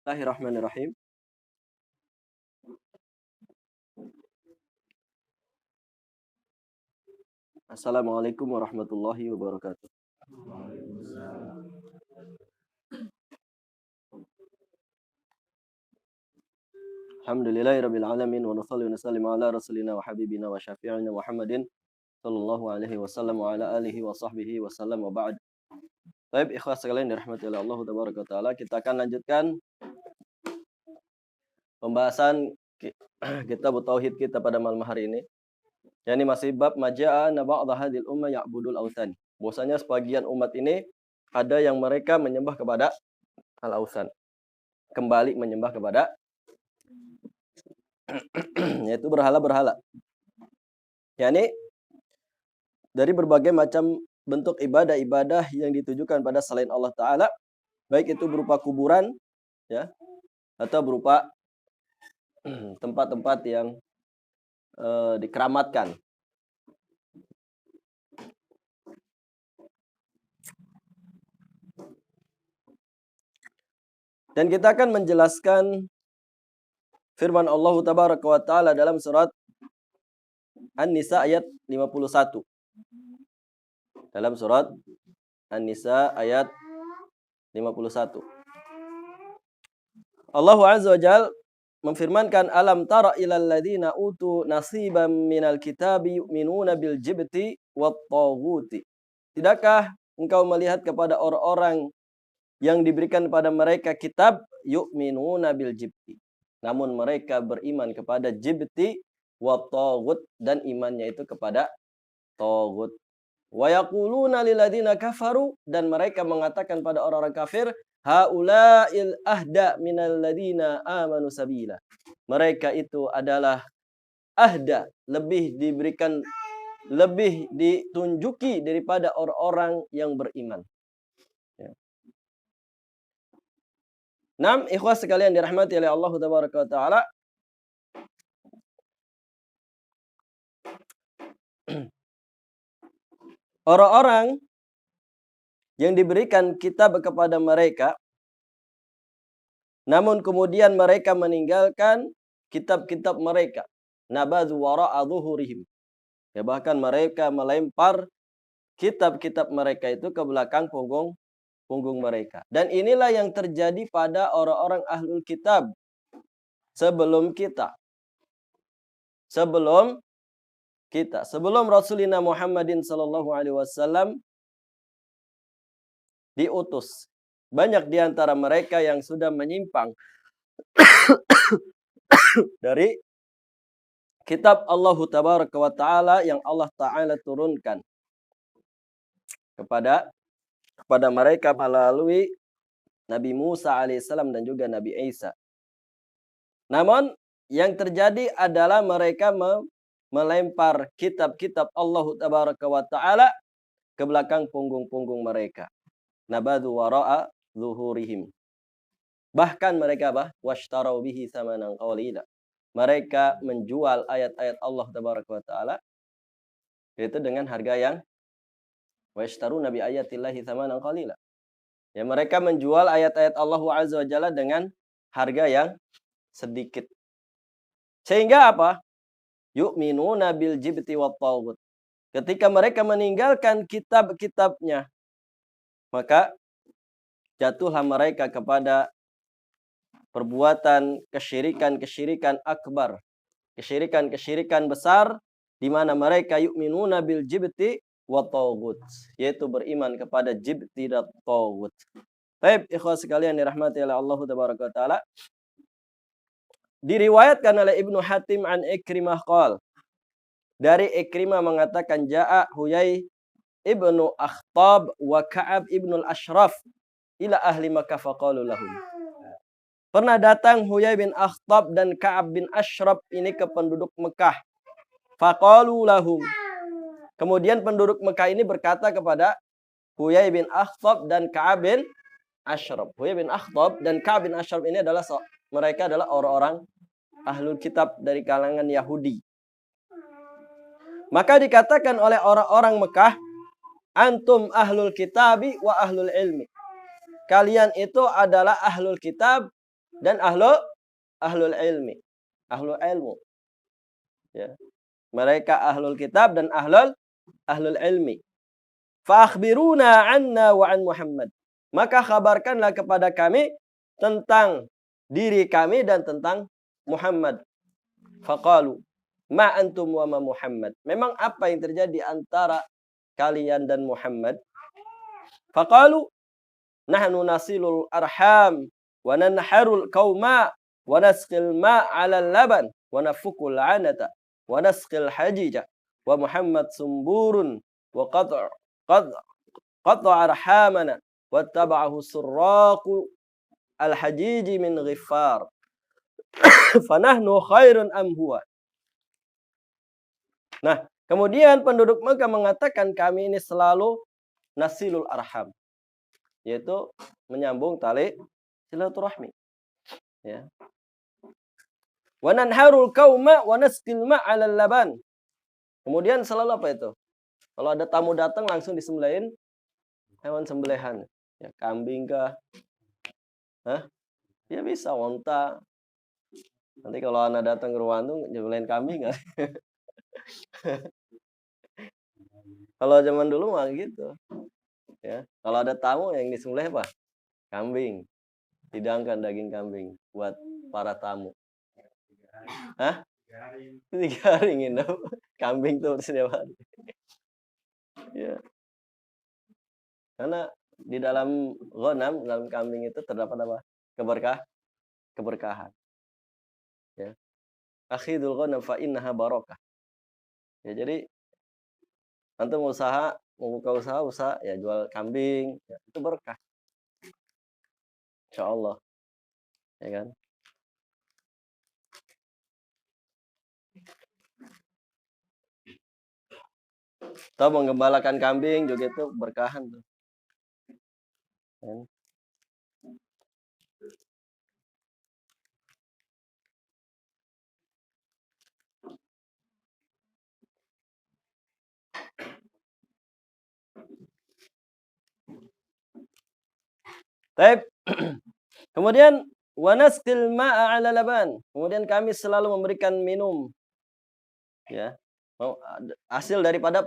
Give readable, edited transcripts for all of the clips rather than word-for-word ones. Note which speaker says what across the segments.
Speaker 1: Bismillahirrahmanirrahim. Assalamualaikum warahmatullahi wabarakatuh. Alhamdulillahirabbil alamin wa nusalli wa nusallimu ala rasulina wa habibina wa syafi'ina Muhammadin sallallahu alaihi wasallam wa ala alihi wa sahbihi wasallam wa ba'd. Baik, ikhwas sekalian dirahmati oleh Allah tabaraka wa taala, kita akan lanjutkan pembahasan kitab tauhid kita pada malam hari ini. Yani masih bab majaa ba'd hadhil ummah ya'budul ausan. Bahwasanya sebagian umat ini ada yang mereka menyembah kepada al-ausan. Kembali menyembah kepada yaitu berhala-berhala. Yani dari berbagai macam bentuk ibadah-ibadah yang ditujukan pada selain Allah Ta'ala, baik itu berupa kuburan, ya, atau berupa tempat-tempat yang dikeramatkan. Dan kita akan menjelaskan firman Allah Tabaraka wa Ta'ala dalam surat An-Nisa ayat 51. Dalam surat An-Nisa ayat 51. Allah Azza wa Jalla memfirmankan, alam tara ilal ladzina utu nasiban minal kitabi yu'minuna bil jibti wat taghuti. Tidakkah engkau melihat kepada orang-orang yang diberikan pada mereka kitab yu'minuna bil jibti, namun mereka beriman kepada jibti wa taghut, dan imannya itu kepada taghut. Wa yaquluna lil ladzina kafaru, dan mereka mengatakan pada orang-orang kafir, haula'il ahda minal ladzina amanu sabila. Mereka itu adalah ahda, lebih ditunjuki daripada orang-orang yang beriman. Naam, ikhwas sekalian dirahmati oleh Allah Tabaraka wa Ta'ala. Orang-orang yang diberikan kitab kepada mereka, namun kemudian mereka meninggalkan kitab-kitab mereka. Nabadhu wara'a zuhurihim. Ya, bahkan mereka melempar kitab-kitab mereka itu ke belakang punggung mereka. Dan inilah yang terjadi pada orang-orang ahlul kitab sebelum kita. Sebelum Rasulina Muhammadin sallallahu alaihi wasallam diutus. Banyak di antara mereka yang sudah menyimpang dari kitab Allah Tabaraka wa Ta'ala yang Allah Ta'ala turunkan kepada mereka melalui Nabi Musa alaihissalam dan juga Nabi Isa. Namun yang terjadi adalah mereka melempar kitab-kitab Allah Tabaraka wa Ta'ala ke belakang punggung-punggung mereka. Nabadhu wara'a zuhurihim. Bahkan mereka washtarau bihi samanan qalila. Mereka menjual ayat-ayat Allah Tabaraka wa Ta'ala itu dengan harga yang washtaru nabi ayatillahi samanan qalila. Ya, mereka menjual ayat-ayat Allah Azza wa Jalla dengan harga yang sedikit. Sehingga apa? Yu'minuna bil jibti wat taghut. Ketika mereka meninggalkan kitab-kitabnya, maka jatuhlah mereka kepada perbuatan kesyirikan akbar, kesyirikan besar, di mana mereka yu'minuna bil jibti wa taghut, yaitu beriman kepada jibti dan taghut. Baik, ikhwas sekalian dirahmati oleh Allah Tabaraka wa Ta'ala. Diriwayatkan oleh Ibnu Hatim an Ikrimah qol. Dari Ikrimah mengatakan, Ja'a Huyai ibnu Akhtab wa Ka'ab ibnu al-Ashraf ila ahli Makkah faqalu lahum. Pernah datang Huyai bin Akhtab dan Ka'ab bin Ashraf ini ke penduduk Mekah. Faqalu lahum. Kemudian penduduk Mekah ini berkata kepada Huyai bin Akhtab dan Ka'ab bin Ashraf. Huyai bin Akhtab dan Ka'ab bin Ashraf ini mereka adalah orang-orang ahlul kitab dari kalangan Yahudi. Maka dikatakan oleh orang-orang Mekah, antum ahlul kitabi wa ahlul ilmi. Kalian itu adalah ahlul kitab dan ahlul ilmi. Ahlul ilmu. Ya. Mereka ahlul kitab dan ahlul ilmi. Fa akhbiruna anna wa an Muhammad. Maka kabarkanlah kepada kami tentang diri kami dan tentang Muhammad. Faqalu ma antum wa ma Muhammad. Memang apa yang terjadi antara kalian dan Muhammad? Faqalu nahnu nasilul arham wa nanharul qauma wa nasqil ma 'ala laban wa nafukul 'anata wa nasqil hajija wa Muhammad sumburun wa qad arhamana wa taba'ahu surraqu al-hajiji min ghifar fanahnu khairun am huwa. Nah, kemudian penduduk Mekah mengatakan kami ini selalu nasilul arham, yaitu menyambung tali silaturahmi. Ya. Wa nanharul qauma wa nasqil ma'al laban. Kemudian selalu apa itu? Kalau ada tamu datang langsung disembelihin hewan sembelihan. Ya, kambing kah? Hah? Ya bisa onta. Nanti kalau anak datang ke rumah tuh nyembelihin kambing enggak? Kalau zaman dulu mah gitu. Ya, kalau ada tamu yang disembelih apa? Kambing. Hidangkan daging kambing buat para tamu. Hah? 3 hari nginep. Kambing tuh setiap hari. Ya. Karena di dalam ghanam, dalam kambing itu terdapat apa? Keberkahan. Ya. Akhidul ghanam fa innaha barakah. Ya, jadi antum mau buka usaha ya jual kambing, ya, itu berkah. Insyaallah. Ya kan? Atau menggembalakan kambing juga itu berkahan tuh. Kan? Baik. Kemudian wanasqil ma'a 'ala laban. Kemudian kami selalu memberikan minum. Ya. Hasil daripada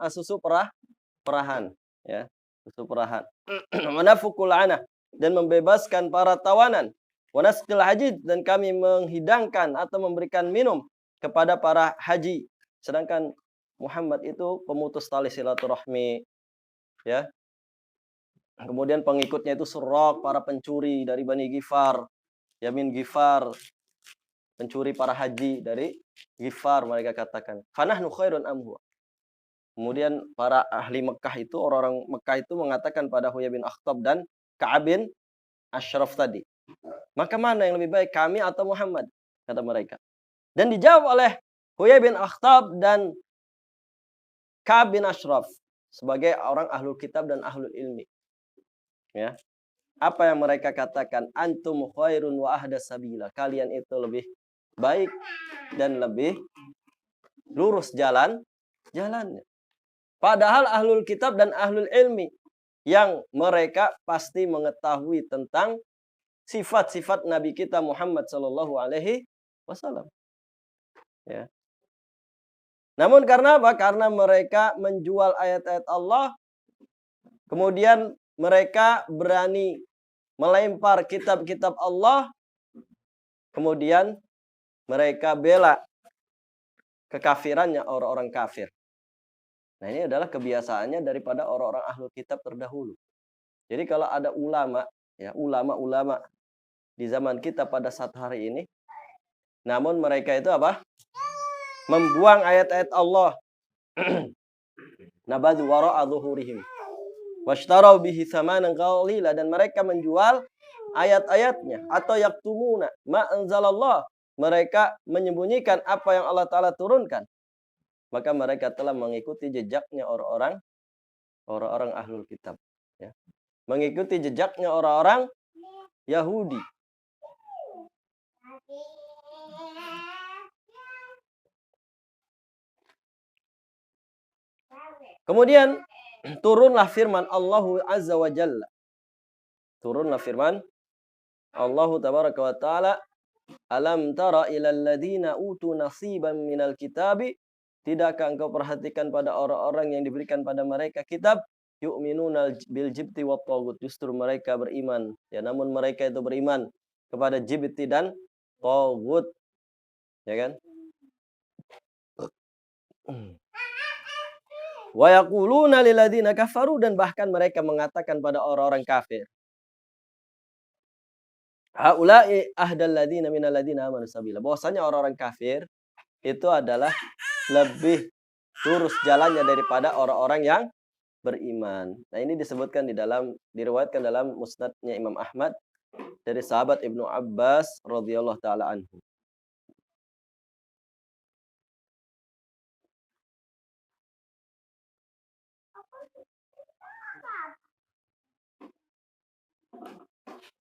Speaker 1: susu perahan, ya. Susu perahan. Wanafukul 'anah dan membebaskan para tawanan. Wanasqil hajid dan kami menghidangkan atau memberikan minum kepada para haji. Sedangkan Muhammad itu pemutus tali silaturahmi, ya. Kemudian pengikutnya itu Surraq, para pencuri dari Bani Ghifar, Yamin Ghifar, pencuri para haji dari Ghifar mereka katakan. Fanahnu khairun amhu. Kemudian para ahli Mekah itu, orang-orang Mekah itu mengatakan pada Huyai bin Akhtab dan Ka'ab bin Ashraf tadi. Maka mana yang lebih baik, kami atau Muhammad? Kata mereka. Dan dijawab oleh Huyai bin Akhtab dan Ka'ab bin Ashraf sebagai orang ahlul kitab dan ahlul ilmi. Ya. Apa yang mereka katakan? Antum khairun wa ahda sabila. Kalian itu lebih baik dan lebih lurus jalannya. Padahal ahlul kitab dan ahlul ilmi yang mereka pasti mengetahui tentang sifat-sifat Nabi kita Muhammad sallallahu alaihi wasallam. Ya. Namun karena apa? Karena mereka menjual ayat-ayat Allah, kemudian mereka berani melempar kitab-kitab Allah, kemudian mereka bela kekafirannya orang-orang kafir. Nah, ini adalah kebiasaannya daripada orang-orang ahlul kitab terdahulu. Jadi kalau ada ulama, ya ulama-ulama di zaman kita pada saat hari ini, namun mereka itu apa? Membuang ayat-ayat Allah. Nabadhu wara'a dhuhurihim. Washtarau bihi thamanan qalila, dan mereka menjual ayat-ayatnya atau yaktumuna ma anzalallah, mereka menyembunyikan apa yang Allah Ta'ala turunkan. Maka mereka telah mengikuti jejaknya orang-orang ahlul kitab, ya. Mengikuti jejaknya orang-orang Yahudi. Kemudian turunlah firman Allah Azza wa Jalla. Turunlah firman Allah tabaraka wa ta'ala, alam tara ilal ladzina utu nasiban minal kitabi, tidakkah engkau perhatikan pada orang-orang yang diberikan pada mereka kitab, yu'minuna bil jibti wat tagut, justru mereka beriman, ya, namun mereka itu beriman kepada jibti dan tagut, ya kan? Wa yaquluna lil ladzina kafaru, dan bahkan mereka mengatakan pada orang-orang kafir, haula'i ahdal ladzina minal ladzina amanu sabila, bahwasanya orang-orang kafir itu adalah lebih lurus jalannya daripada orang-orang yang beriman. Nah, ini disebutkan diriwayatkan dalam musnadnya Imam Ahmad dari sahabat Ibnu Abbas radhiyallahu taala anhu.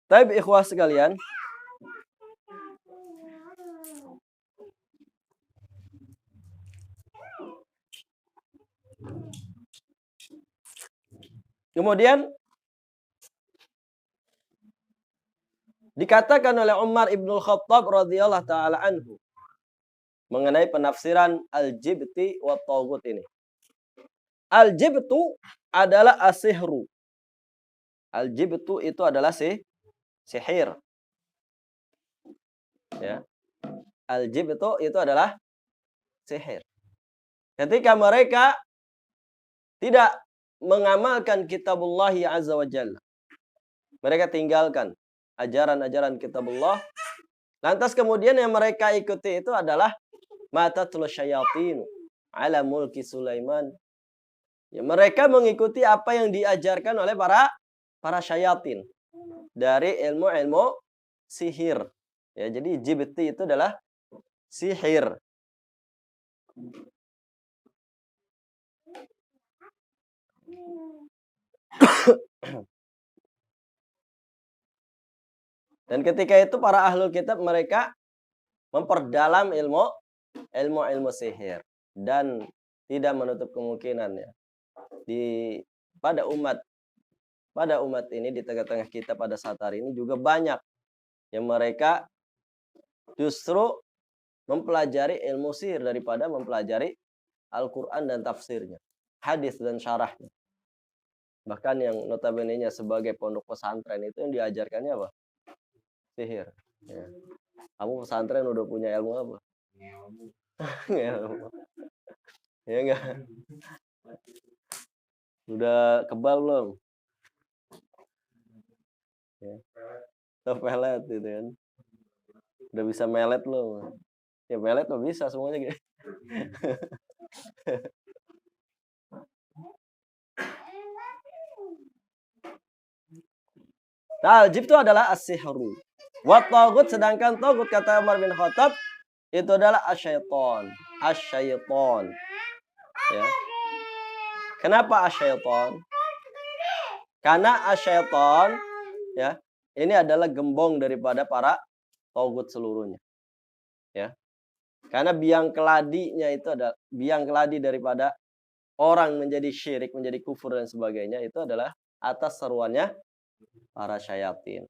Speaker 1: Taib ikhwah sekalian, kemudian dikatakan oleh Umar ibnul Khattab radhiyallahu taala anhu mengenai penafsiran al-jibti wa tagut ini. Al-jibtu adalah as-sihru. Al-jibtu itu adalah sihir. Ya. Al-jibtu itu adalah sihir. Ketika mereka tidak mengamalkan kitabullah azza wa jalla, mereka tinggalkan ajaran-ajaran kitabullah, lantas kemudian yang mereka ikuti itu adalah matatul syayatin ala mulki Sulaiman. Ya, mereka mengikuti apa yang diajarkan oleh para syayatin dari ilmu-ilmu sihir. Ya, jadi jibti itu adalah sihir. Dan ketika itu para ahlul kitab mereka memperdalam ilmu sihir, dan tidak menutup kemungkinan, ya, pada umat ini, di tengah-tengah kita pada saat hari ini juga banyak yang mereka justru mempelajari ilmu sihir daripada mempelajari Al-Quran dan tafsirnya, hadis dan syarahnya. Bahkan yang notabene-nya sebagai pondok pesantren itu yang diajarkannya apa? Sihir. Ya. Kamu pesantren udah punya ilmu apa? Ilmu. Ya enggak? Udah kebal belum? Ya. Atau pelet gitu kan. Udah bisa melet belum? Ya melet mah bisa semuanya gitu. Nah, al-jibtu adalah as-sihru. Wa tagut, sedangkan tagut kata Umar bin Khattab itu adalah asyaiton. Asyaiton. Ya. Kenapa asyaiton? Karena asyaiton, ya, ini adalah gembong daripada para tagut seluruhnya. Ya. Karena biang keladinya itu adalah biang keladi daripada orang menjadi syirik, menjadi kufur dan sebagainya, itu adalah atas seruannya para syayatin.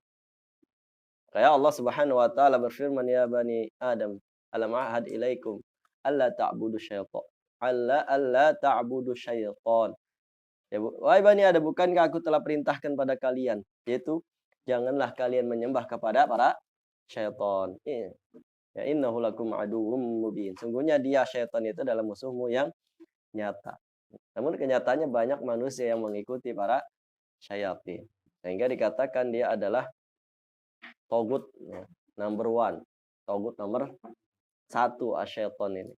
Speaker 1: Kayak Allah Subhanahu wa taala berfirman, ya bani Adam, alam ahad ilaikum alla ta'budu syaitan. Alla ta'budu syaitan. Ya, wahai bani Adam, bukankah aku telah perintahkan pada kalian, yaitu janganlah kalian menyembah kepada para syaitan. Ya, innahu lakum aduwwum mubin. Sungguhnya dia syaitan itu adalah musuhmu yang nyata. Namun kenyataannya banyak manusia yang mengikuti para syayatin, sehingga dikatakan dia adalah togut, ya, number one, togut nomor 1 asyaiton ini.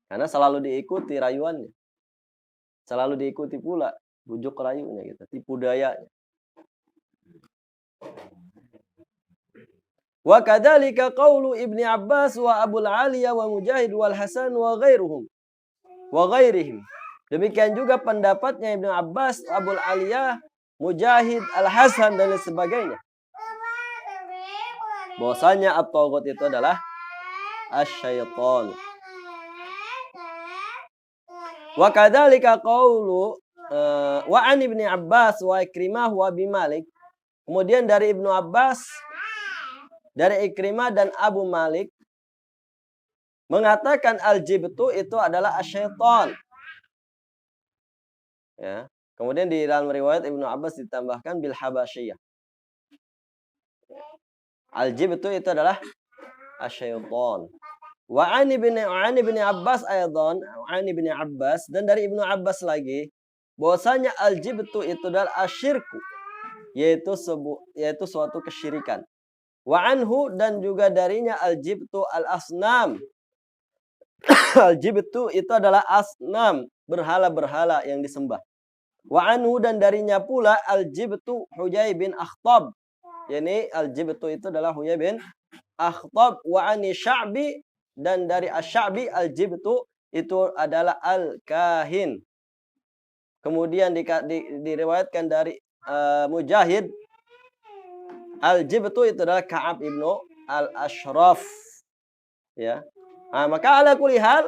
Speaker 1: Karena selalu diikuti rayuannya, selalu diikuti pula bujuk rayunya gitu, tipu dayanya. Wa kadzalika qaulu Ibni Abbas wa Abul Aliyah wa Mujahid wal Hasan wa ghairihim. Demikian juga pendapatnya Ibnu Abbas, Abul Aliyah, Mujahid, Al-Hasan dan lain sebagainya. Bahwasanya at-taghut itu adalah asyaiton. Wa kadzalika qaulu wa an Ibni Abbas wa Ikrimah wa Abi Malik. Kemudian dari Ibnu Abbas, dari Ikrimah dan Abu Malik mengatakan al-jibtu itu adalah asyaiton. Ya. Kemudian di dalam riwayat Ibnu Abbas ditambahkan bil habasyiyah. Al-jibtu itu adalah asyaiton. Wa ani bin Abbas aydan, ani bin Abbas dan dari Ibnu Abbas lagi bahwasanya al-jibtu itu adalah asyirku, yaitu suatu kesyirikan. Wa anhu dan juga darinya al-jibtu al-asnam. Al-jibtu itu adalah asnam, berhala-berhala yang disembah. Wa anhu dan darinya pula al-jibtu Huyai bin Akhtab. Yani al-jibtu itu adalah Huyai bin Akhtab. Wa ani Sya'bi dan dari Asy-Sya'bi al-jibtu itu adalah al-kahin. Kemudian diriwayatkan dari Mujahid al-jibtu itu adalah Ka'ab ibnu al-Ashraf. Ya. Nah, maka ala kulli hal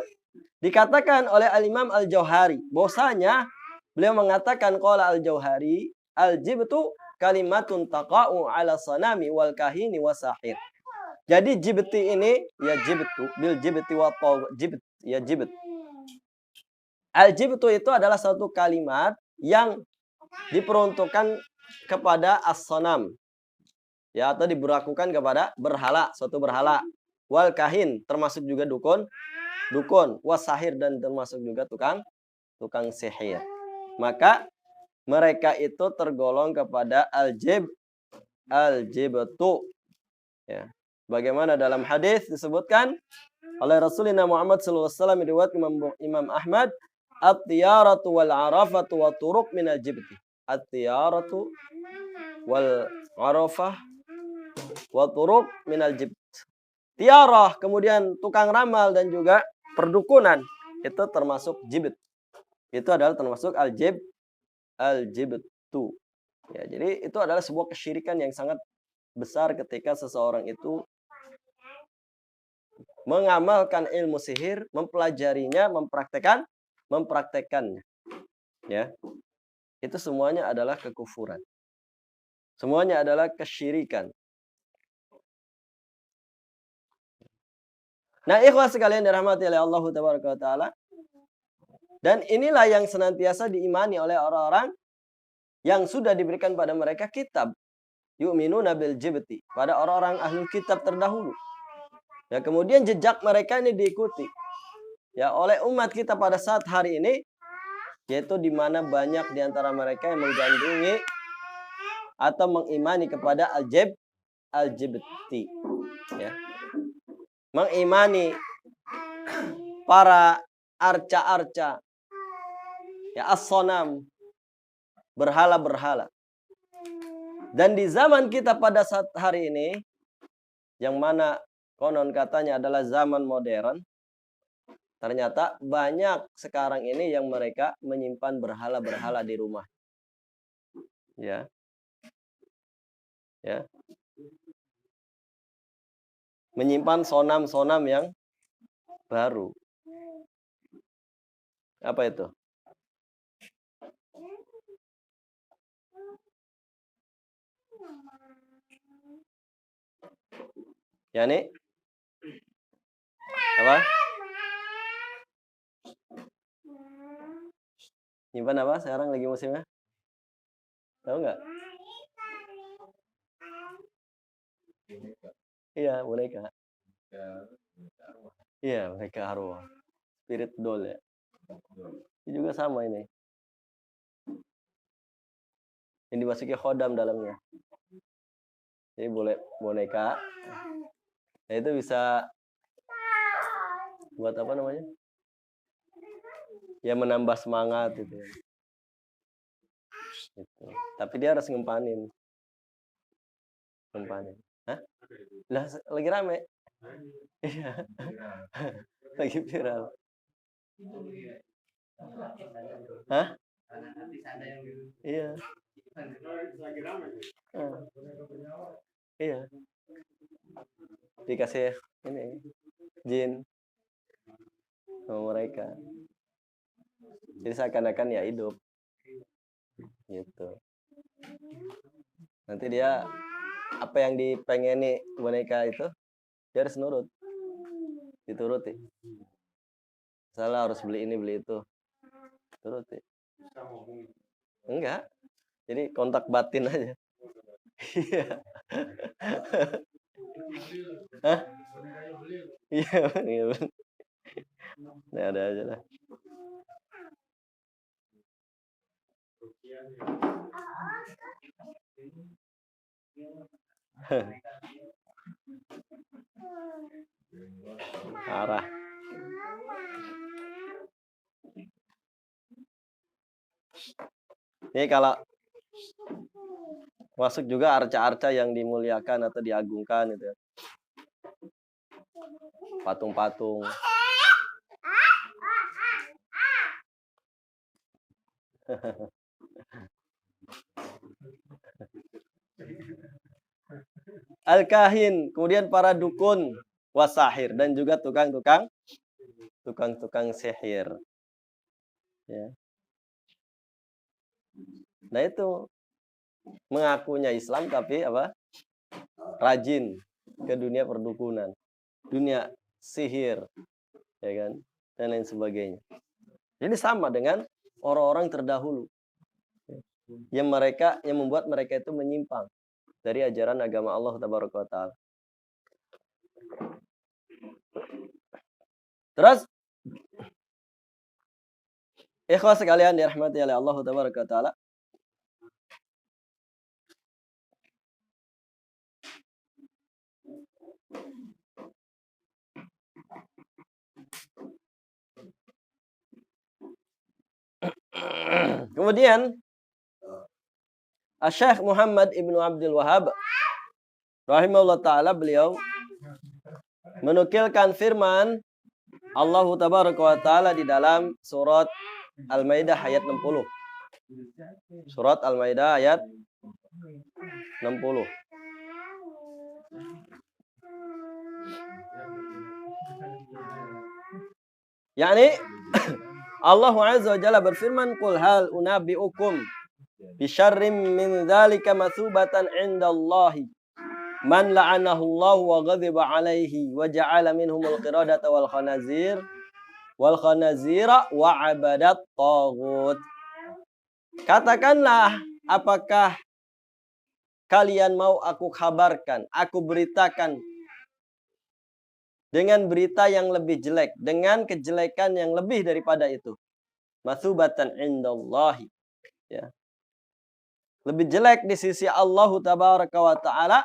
Speaker 1: dikatakan oleh al-Imam al-Jauhari bahwasanya beliau mengatakan qala al-Jauhari al-jibtu kalimatun taqa'u ala sanami wal kahini wasahir. Jadi jibti ini ya jibtu bil jibti wa jibt ya jibt. Al-jibtu itu adalah satu kalimat yang diperuntukkan kepada as-sanam. Ya, atau diberlakukan kepada berhala, suatu berhala. Wal kahin termasuk juga dukun, wasahir dan termasuk juga tukang sihir. Maka mereka itu tergolong kepada al-jibtu. Ya. Bagaimana dalam hadis disebutkan oleh Rasulullah Muhammad SAW riwayat Imam Ahmad, at-tiyaratu wal arafatu wa turuq min al-jibti. At-tiyaratu wal arafah wa turuq min al-jibt. Tiarah, kemudian tukang ramal dan juga perdukunan itu termasuk jibt. Itu adalah termasuk al-jibtu. Ya, jadi itu adalah sebuah kesyirikan yang sangat besar ketika seseorang itu mengamalkan ilmu sihir, mempelajarinya, mempraktekannya. Ya. Itu semuanya adalah kekufuran. Semuanya adalah kesyirikan. Nah, ikhwah sekalian dirahmati oleh Allah Tabaraka wa Ta'ala. Dan inilah yang senantiasa diimani oleh orang-orang yang sudah diberikan pada mereka kitab. Yu'minuna bil jibti. Pada orang-orang ahli kitab terdahulu. Ya, kemudian jejak mereka ini diikuti. Ya, oleh umat kita pada saat hari ini. Yaitu di mana banyak di antara mereka yang menggandungi atau mengimani kepada al-jibti. Ya. Mengimani para arca-arca, ya as-sonam, berhala-berhala. Dan di zaman kita pada saat hari ini, yang mana konon katanya adalah zaman modern, ternyata banyak sekarang ini yang mereka menyimpan berhala-berhala di rumah. Ya. Ya. Menyimpan sonam-sonam yang baru. Apa itu? Ya nih? Apa? Nyimpan apa sekarang lagi musimnya? Tahu nggak? Iya, boneka. Iya, boneka arwah. Spirit doll ya. Ini juga sama ini. Ini dimasuki khodam dalamnya. Jadi boleh boneka. Nah, itu bisa buat apa namanya? Ya menambah semangat gitu. Gitu. Tapi dia harus ngempanin. Hah? Lah lagi rame. Iya. Lagi viral. Hah? Iya. Iya. Dikasih ini jin sama mereka. Jadi seakan-akan ya hidup. Gitu. Nanti dia apa yang dipengeni boneka itu, dia harus nurut, dituruti. Salah harus beli ini beli itu, turuti. Enggak, jadi kontak batin aja. Iya. Hah? Iya, iya. Nah, ada aja lah. Arah. Ini kalau masuk juga arca-arca yang dimuliakan atau diagungkan gitu ya. Patung-patung. Al-kahin, kemudian para dukun, wasahir, dan juga tukang-tukang sihir. Ya. Nah itu mengakunya Islam tapi apa? Rajin ke dunia perdukunan, dunia sihir, ya kan, dan lain sebagainya. Jadi sama dengan orang-orang terdahulu yang membuat mereka itu menyimpang dari ajaran agama Allah Tabaraka wa Ta'ala. Terus ikhwas sekalian dirahmati oleh Allah Tabaraka wa Ta'ala. Kemudian Syekh Muhammad Ibnu Abdul Wahhab rahimahullah ta'ala, beliau menukilkan firman Allah Tabaraka wa Ta'ala di dalam surat Al-Maidah ayat 60. Surat Al-Maidah ayat 60. Yani Allah Azza wa Jalla berfirman, "Qul hal unabbi'ukum bi syarrim min dzalika matsubatan 'indallahi man la'anahu Allah wa ghadiba 'alaihi wa ja'ala minhumul qiradata wal khanazira wa 'abadat taghut." Katakanlah, apakah kalian mau aku kabarkan, aku beritakan dengan berita yang lebih jelek, dengan kejelekan yang lebih daripada itu. Matsubatan indallahi. Ya. Lebih jelek di sisi Allah Tabaraka wa Ta'ala,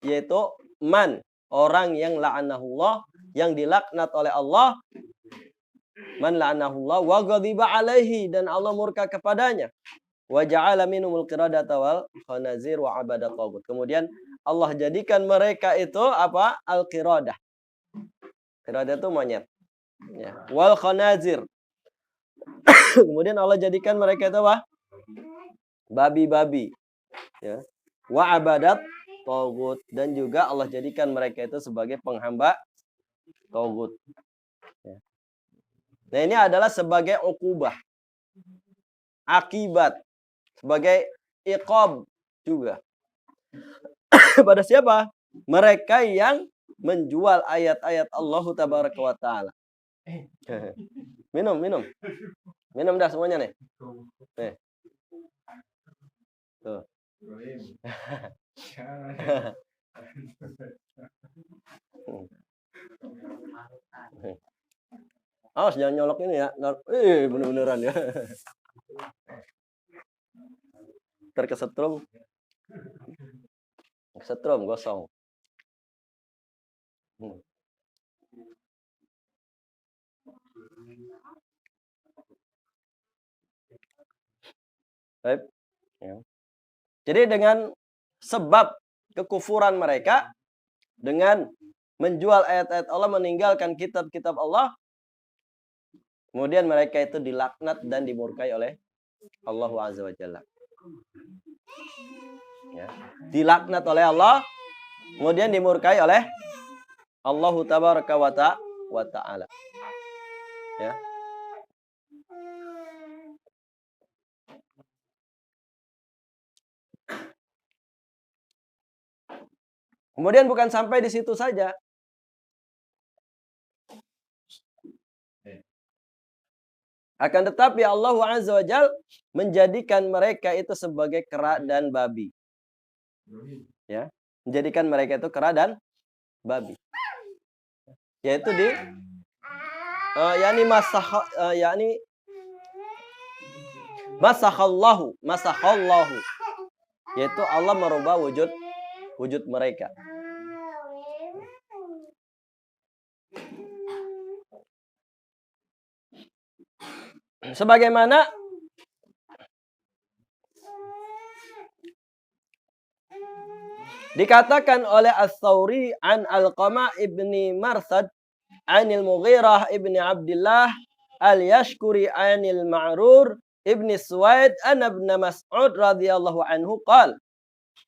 Speaker 1: yaitu man, orang yang la'anahullah, yang dilaknat oleh Allah. Man la'anahullah wa ghadiba alaihi, dan Allah murka kepadanya. Wa ja'ala minhumul qiradata wal khanazir wa 'abadat taghut. Kemudian Allah jadikan mereka itu apa? Al-qiradah. Qiradah itu monyet. Ya. Wal khanazir. Kemudian Allah jadikan mereka itu apa? Babi-babi. Ya. Wa 'abadat taghut, dan juga Allah jadikan mereka itu sebagai penghamba taghut. Ya. Nah, ini adalah sebagai ukubah, akibat, sebagai iqab juga. Pada siapa? Mereka yang menjual ayat-ayat Allah Tabaraka wa Ta'ala. Minum. Minum dah semuanya nih. Nih. Tuh. Awas jangan nyolok ini ya. Bener-beneran ya. Terkesetrum. Kesetrum gosong. Baik. Ya. Jadi dengan sebab kekufuran mereka, dengan menjual ayat-ayat Allah, meninggalkan kitab-kitab Allah, kemudian mereka itu dilaknat dan dimurkai oleh Allah Azza wa Jalla. Ya. Dilaknat oleh Allah, kemudian dimurkai oleh Allah Tabaraka wa Ta'ala. Ya. Kemudian bukan sampai di situ saja. Akan tetapi Allah Azza wa Jal menjadikan mereka itu sebagai kera dan babi. Ya, menjadikan mereka itu kera dan babi. Yaitu di yakni masakhallahu. Yaitu Allah merubah wujud mereka. Sebagaimana dikatakan oleh As-Sauri an Alqama ibni Marsad anil Mughirah ibni Abdullah al-Yashkuri anil Ma'rur ibni Suwaid an ibn Mas'ud radhiyallahu anhu qala,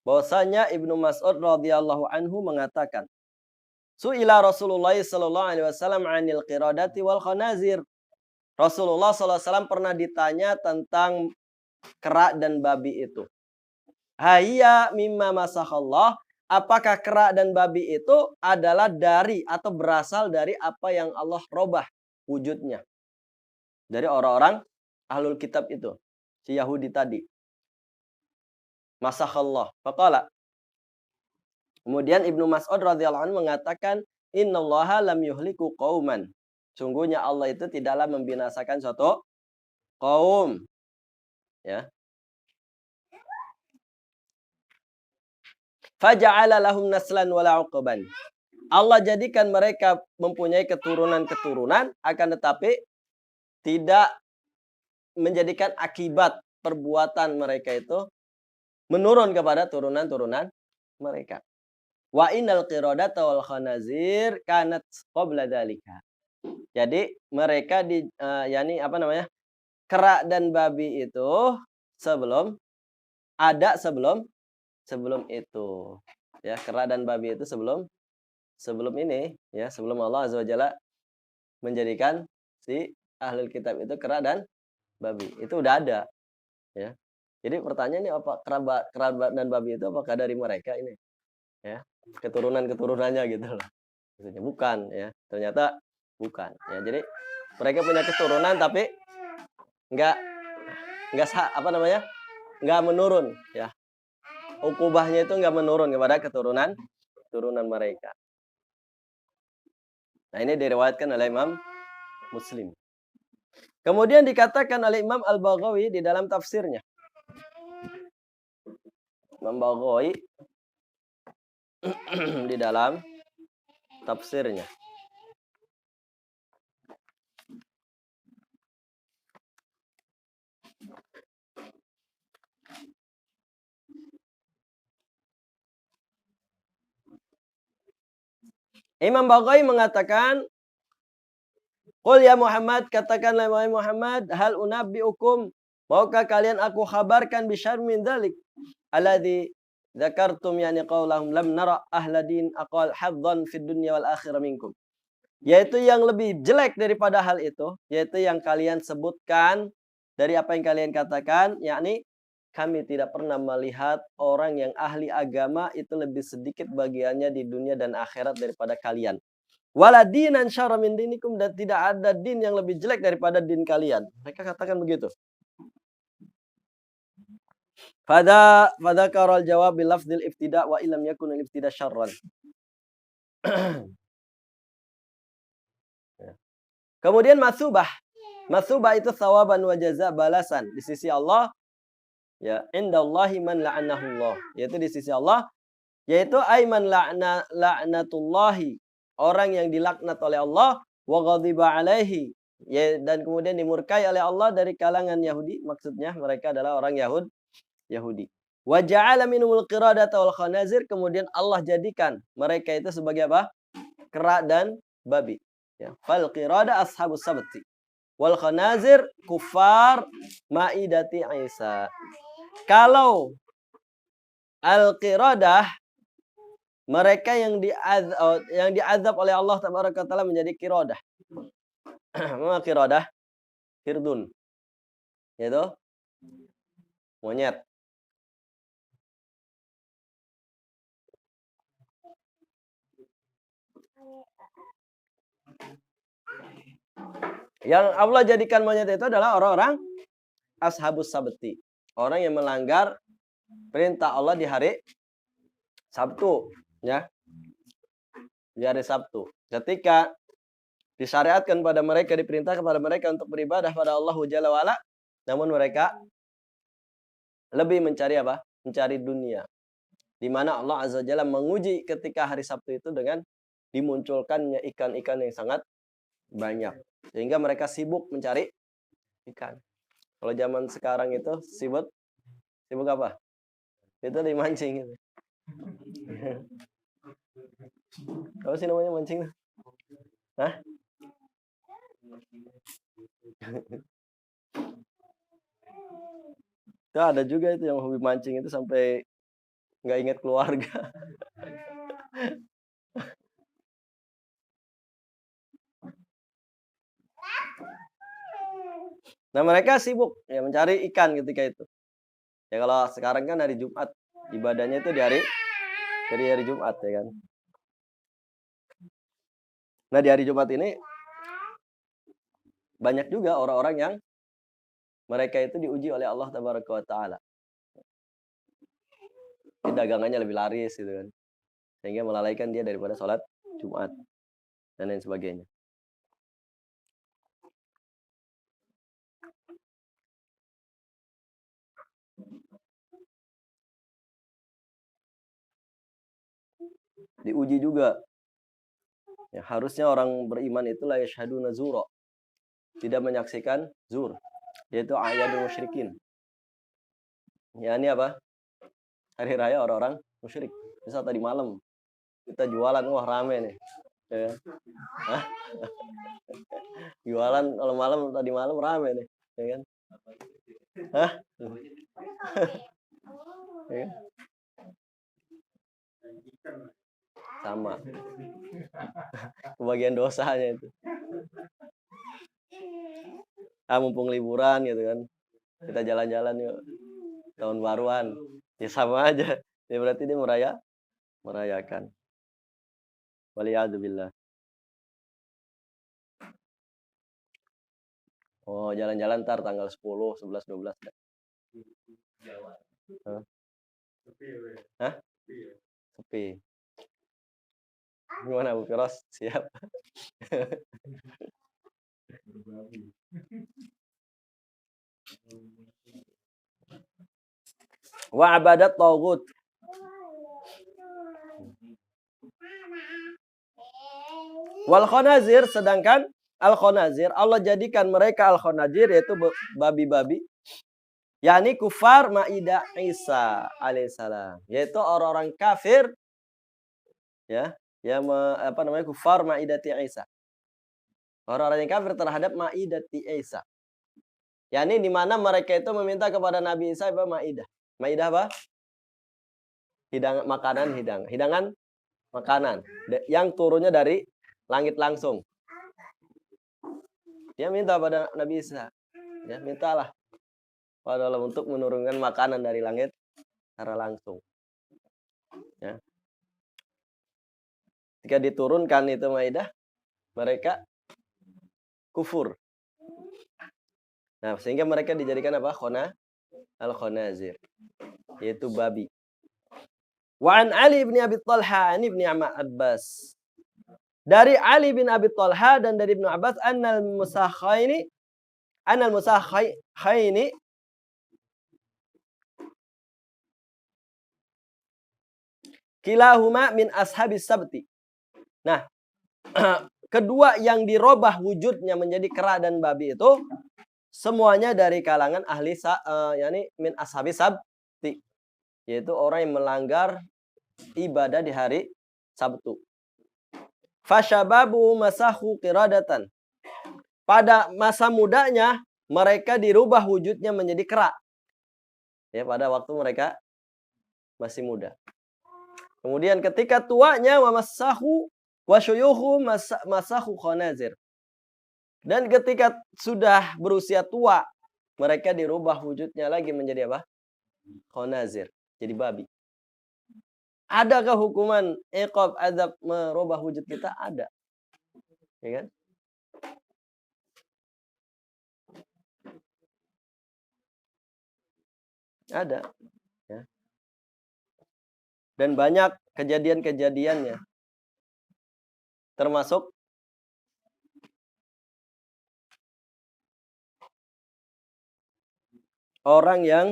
Speaker 1: bahwasanya Ibnu Mas'ud radhiyallahu anhu mengatakan, Su'ila Rasulullah sallallahu alaihi wasallam 'anil qiradati wal khanazir. Rasulullah sallallahu alaihi wasallam pernah ditanya tentang kera dan babi itu. Hayya mimma masakhallah, apakah kera dan babi itu adalah dari atau berasal dari apa yang Allah robah wujudnya. Dari orang-orang ahlul kitab itu, si Yahudi tadi. Masakhallah. Faqala. Kemudian Ibnu Mas'ud radhiyallahu anhu mengatakan, innallaha lam yuhliku qauman. Sungguhnya Allah itu tidaklah membinasakan suatu kaum. Ya. Faja'ala lahum naslan wala uqban. Allah jadikan mereka mempunyai keturunan-keturunan, akan tetapi tidak menjadikan akibat perbuatan mereka itu menurun kepada turunan-turunan mereka. Wa innal qiradata wal khanazir kanat qabla dzalika. Jadi mereka kera dan babi itu sebelum itu. Ya, kera dan babi itu sebelum ini, ya, sebelum Allah Azza wa Jalla menjadikan si ahlul kitab itu kera dan babi. Itu udah ada, ya. Jadi pertanyaannya apa kera dan babi itu apakah dari mereka ini? Ya, keturunan-keturunannya gitu loh. Maksudnya bukan, ya. Ternyata bukan, ya. Jadi mereka punya keturunan tapi enggak enggak menurun, ya. Ukubahnya itu enggak menurun kepada keturunan mereka. Nah, ini diriwayatkan oleh Imam Muslim. Kemudian dikatakan oleh Imam Al-Baghawi di dalam tafsirnya. Imam Baghawi di dalam tafsirnya. Imam Baghawi mengatakan, Qul ya Muhammad, katakanlah wahai Muhammad, hal unabbiukum, maukah kalian aku khabarkan bisyarr min dzalik alladzi dzakartum, yani qaulahum lam nara ahla din aqal hadzan fid dunya wal akhirah minkum. Yaitu yang lebih jelek daripada hal itu, yaitu yang kalian sebutkan dari apa yang kalian katakan, yakni kami tidak pernah melihat orang yang ahli agama itu lebih sedikit bagiannya di dunia dan akhirat daripada kalian. Wala dinan syarra min dinikum, dan tidak ada din yang lebih jelek daripada din kalian. Mereka katakan begitu. Fada karal jawab bil lafdzil iftida wa illam yakun al iftida syarran. Kemudian masubah. Masubah itu thawaban wa jaza, balasan di sisi Allah. Ya, indallahi man la'anahullah. Yaitu di sisi Allah, yaitu aiman la'natullahi, orang yang dilaknat oleh Allah, wa ghadiba alaihi, ya, dan kemudian dimurkai oleh Allah dari kalangan Yahudi, maksudnya mereka adalah orang Yahudi. Wa ja'ala minhumul qiradata wal khanazir, kemudian Allah jadikan mereka itu sebagai apa? Kera dan babi. Ya, fal qirada ashabus sabti wal khanazir kufar maidati Isa. Kalau al-qiradah, mereka yang diazab oleh Allah tabaraka taala menjadi qiradah. Apa qiradah? Hirdun. Yaitu monyet. Yang Allah jadikan monyet itu adalah orang-orang ashabus sabti. Orang yang melanggar perintah Allah di hari Sabtu, ya. Di hari Sabtu. Ketika disyariatkan pada mereka, diperintah kepada mereka untuk beribadah pada Allah Jalla wa'ala, namun mereka lebih mencari apa? Mencari dunia. Di mana Allah Azza Jalla menguji ketika hari Sabtu itu dengan dimunculkannya ikan-ikan yang sangat banyak. Sehingga mereka sibuk mencari ikan. Kalau zaman sekarang itu sibuk apa? Itu dimancing gitu. Apa sih namanya mancing? Hah? Itu ada juga itu yang hobi mancing itu sampai nggak ingat keluarga. Nah mereka sibuk ya mencari ikan ketika itu. Ya kalau sekarang kan hari Jumat, ibadahnya itu dari hari Jumat ya kan. Nah di hari Jumat ini banyak juga orang-orang yang mereka itu diuji oleh Allah Tabaraka wa Ta'ala. Dagangannya lebih laris gitu kan. Sehingga melalaikan dia daripada sholat Jumat dan lain sebagainya. Diuji juga. Ya, harusnya orang beriman itu la yashhaduna zura. Tidak menyaksikan zur, yaitu ayadul musyrikin. Ya ini apa? Hari raya orang-orang musyrik. Misal tadi malam kita jualan, wah rame nih. Ya. Hah? Jualan kalau malam tadi malam rame nih, ya kan? Hah? Ya. Sama. Kebagian dosanya itu. Mumpung liburan gitu kan. Kita jalan-jalan yuk. Tahun baruan. Ya sama aja. Ya berarti dia merayakan. Waliyadzubillah. Oh, jalan-jalan ntar tanggal 10, 11, 12. Hah? Sepi. Gimana Bu Firas? Siap. Wa abadat taghut. Wal khonazir, sedangkan al khonazir Allah jadikan mereka al khonazir yaitu babi-babi. Yani kufar Maidah Isa alaihissalam, yaitu orang-orang kafir ya, yang kufar Maidati Isa. Orang-orang yang kafir terhadap Maidati Isa. Yani di mana mereka itu meminta kepada Nabi Isa apa Maidah. Maidah apa? Hidangan makanan yang turunnya dari langit langsung. Dia minta pada Nabi Isa, ya mintalah pada Allah untuk menurunkan makanan dari langit secara langsung. Ya. Jika diturunkan itu Maidah, mereka kufur. Nah, sehingga mereka dijadikan apa? Al-khonazir, yaitu babi. Wa an Ali bin Abi Thalha an Ibnu Abbas. Dari Ali bin Abi Thalha dan dari Ibnu Abbas annal musakhaini kilahuma min ashabis sabti. Nah, kedua yang dirobah wujudnya menjadi kera dan babi itu semuanya dari kalangan ahli yakni min ashabis sabti, yaitu orang yang melanggar ibadah di hari Sabtu. Fasyababu masahu qiradatan. Pada masa mudanya mereka dirubah wujudnya menjadi kera. Ya, pada waktu mereka masih muda. Kemudian ketika tuanya masahu wasyuyuhu masahu khonazir. Dan ketika sudah berusia tua, mereka dirubah wujudnya lagi menjadi apa? Khonazir, jadi babi. Adakah hukuman iqab azab merubah wujud kita? Ada. Ya kan? Ada. Ya. Dan banyak kejadian-kejadiannya. Termasuk orang yang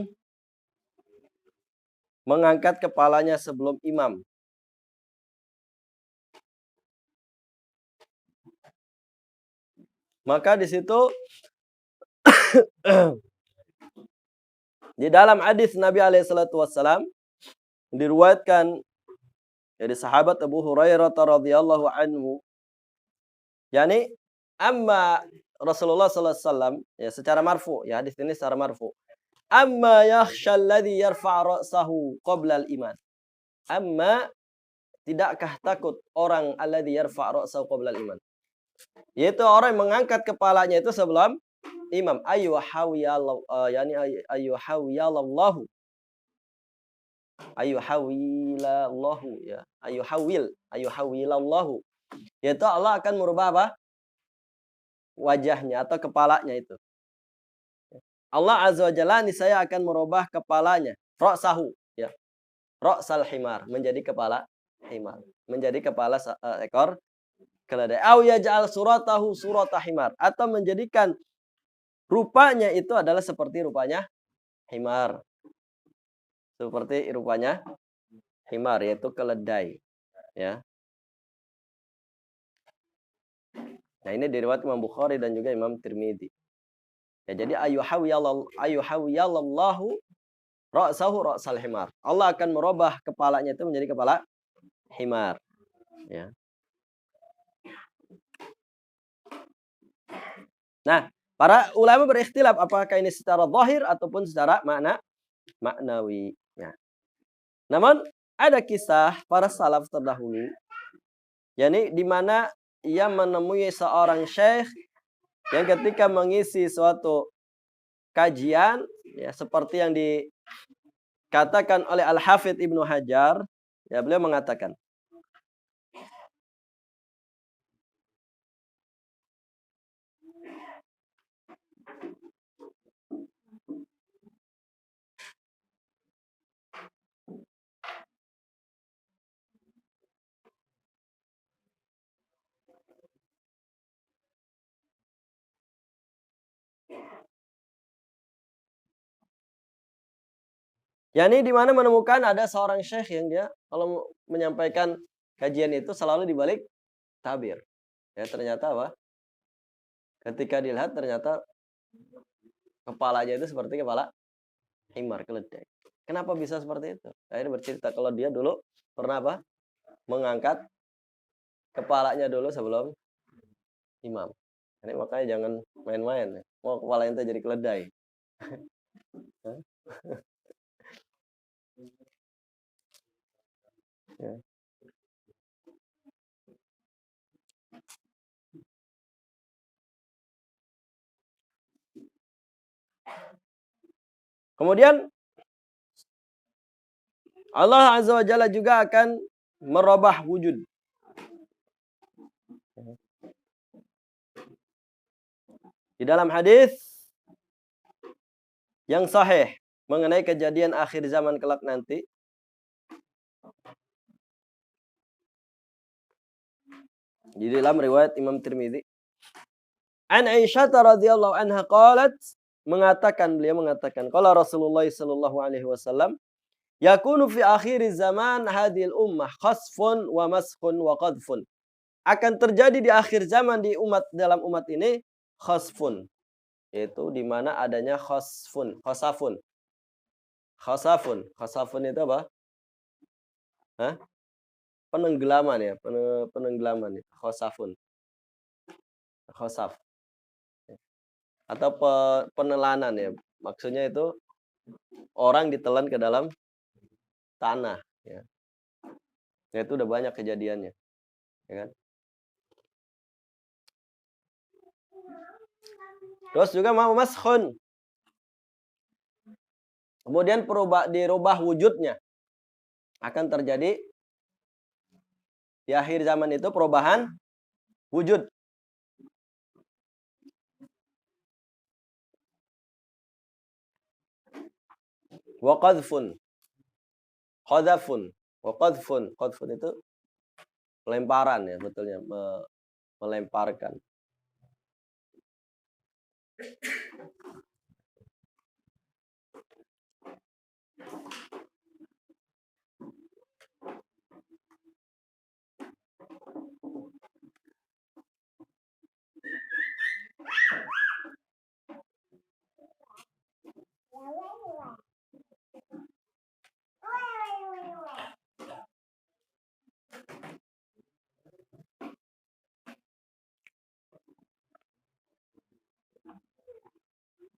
Speaker 1: mengangkat kepalanya sebelum imam. Maka di situ di dalam hadis Nabi SAW diriwayatkan dari sahabat Abu Hurairah radhiyallahu anhu, yakni amma Rasulullah SAW ya secara marfu, ya hadis ini secara marfu. Amma yakhsha alladhi yarfa' ra'sahu qabla al-iman. Amma tidakkah takut orang alladhi yarfa' ra'sahu qabla al-iman. Yaitu orang yang mengangkat kepalanya itu sebelum imam. Yani ayyuhawiyalallahu. Ayyuhawilallahu ya. Ayyuhawilallahu. Yaitu Allah akan merubah apa? Wajahnya atau kepalanya itu. Allah Azza wa Jalla niscaya akan merubah kepalanya. Ra'sahu ya. Ra'sal himar menjadi kepala himar. Menjadi kepala ekor keledai. Au yaj'al suratahu surata himar, atau menjadikan rupanya itu adalah seperti rupanya himar. Seperti rupanya himar, yaitu keledai. Ya. Nah, ini diriwayat Imam Bukhari dan juga Imam Tirmidzi. Ya, jadi ayyuhawiyallahu ra'sahu ra'sal himar. Allah akan merubah kepalanya itu menjadi kepala himar. Ya. Nah, para ulama berikhtilaf apakah ini secara zahir ataupun secara maknawi. Ya. Namun ada kisah para salaf terdahulu, yakni di mana ia menemui seorang syekh yang ketika mengisi suatu kajian, ya seperti yang dikatakan oleh Al-Hafidz Ibnu Hajar, ya beliau mengatakan, yakni di mana menemukan ada seorang syekh yang dia kalau menyampaikan kajian itu selalu dibalik tabir. Ya ternyata apa? Ketika dilihat ternyata kepalanya itu seperti kepala himar, keledai. Kenapa bisa seperti itu? Akhirnya bercerita kalau dia dulu pernah apa? Mengangkat kepalanya dulu sebelum imam. Ini makanya jangan main-main. Mau kepala ente jadi keledai. Ya. Kemudian Allah Azza wa Jalla juga akan merubah wujud. Di dalam hadis yang sahih mengenai kejadian akhir zaman kelak nanti, di dalam riwayat Imam Tirmidzi, an Aisyah radhiyallahu anha qalat, beliau mengatakan qala Rasulullah sallallahu alaihi wasallam, yakunu fi akhir zaman hadhil ummah khasfun wa maskhun wa qadfun. Akan terjadi di akhir zaman dalam umat ini khasfun, yaitu di mana adanya khasfun. Khasafun itu apa? Hah? Penenggelaman ya, penenggelaman itu khasafun. Khasaf. Atau penelanan ya. Maksudnya itu orang ditelan ke dalam tanah ya. Nah, itu udah banyak kejadiannya. Ya kan? Terus juga mau maskhun. Kemudian dirubah wujudnya. akan terjadi di akhir zaman itu perubahan wujud. Wa qadfun. Qadafun. Wa qadfun. Qadfun itu pelemparan ya, betulnya melemparkan.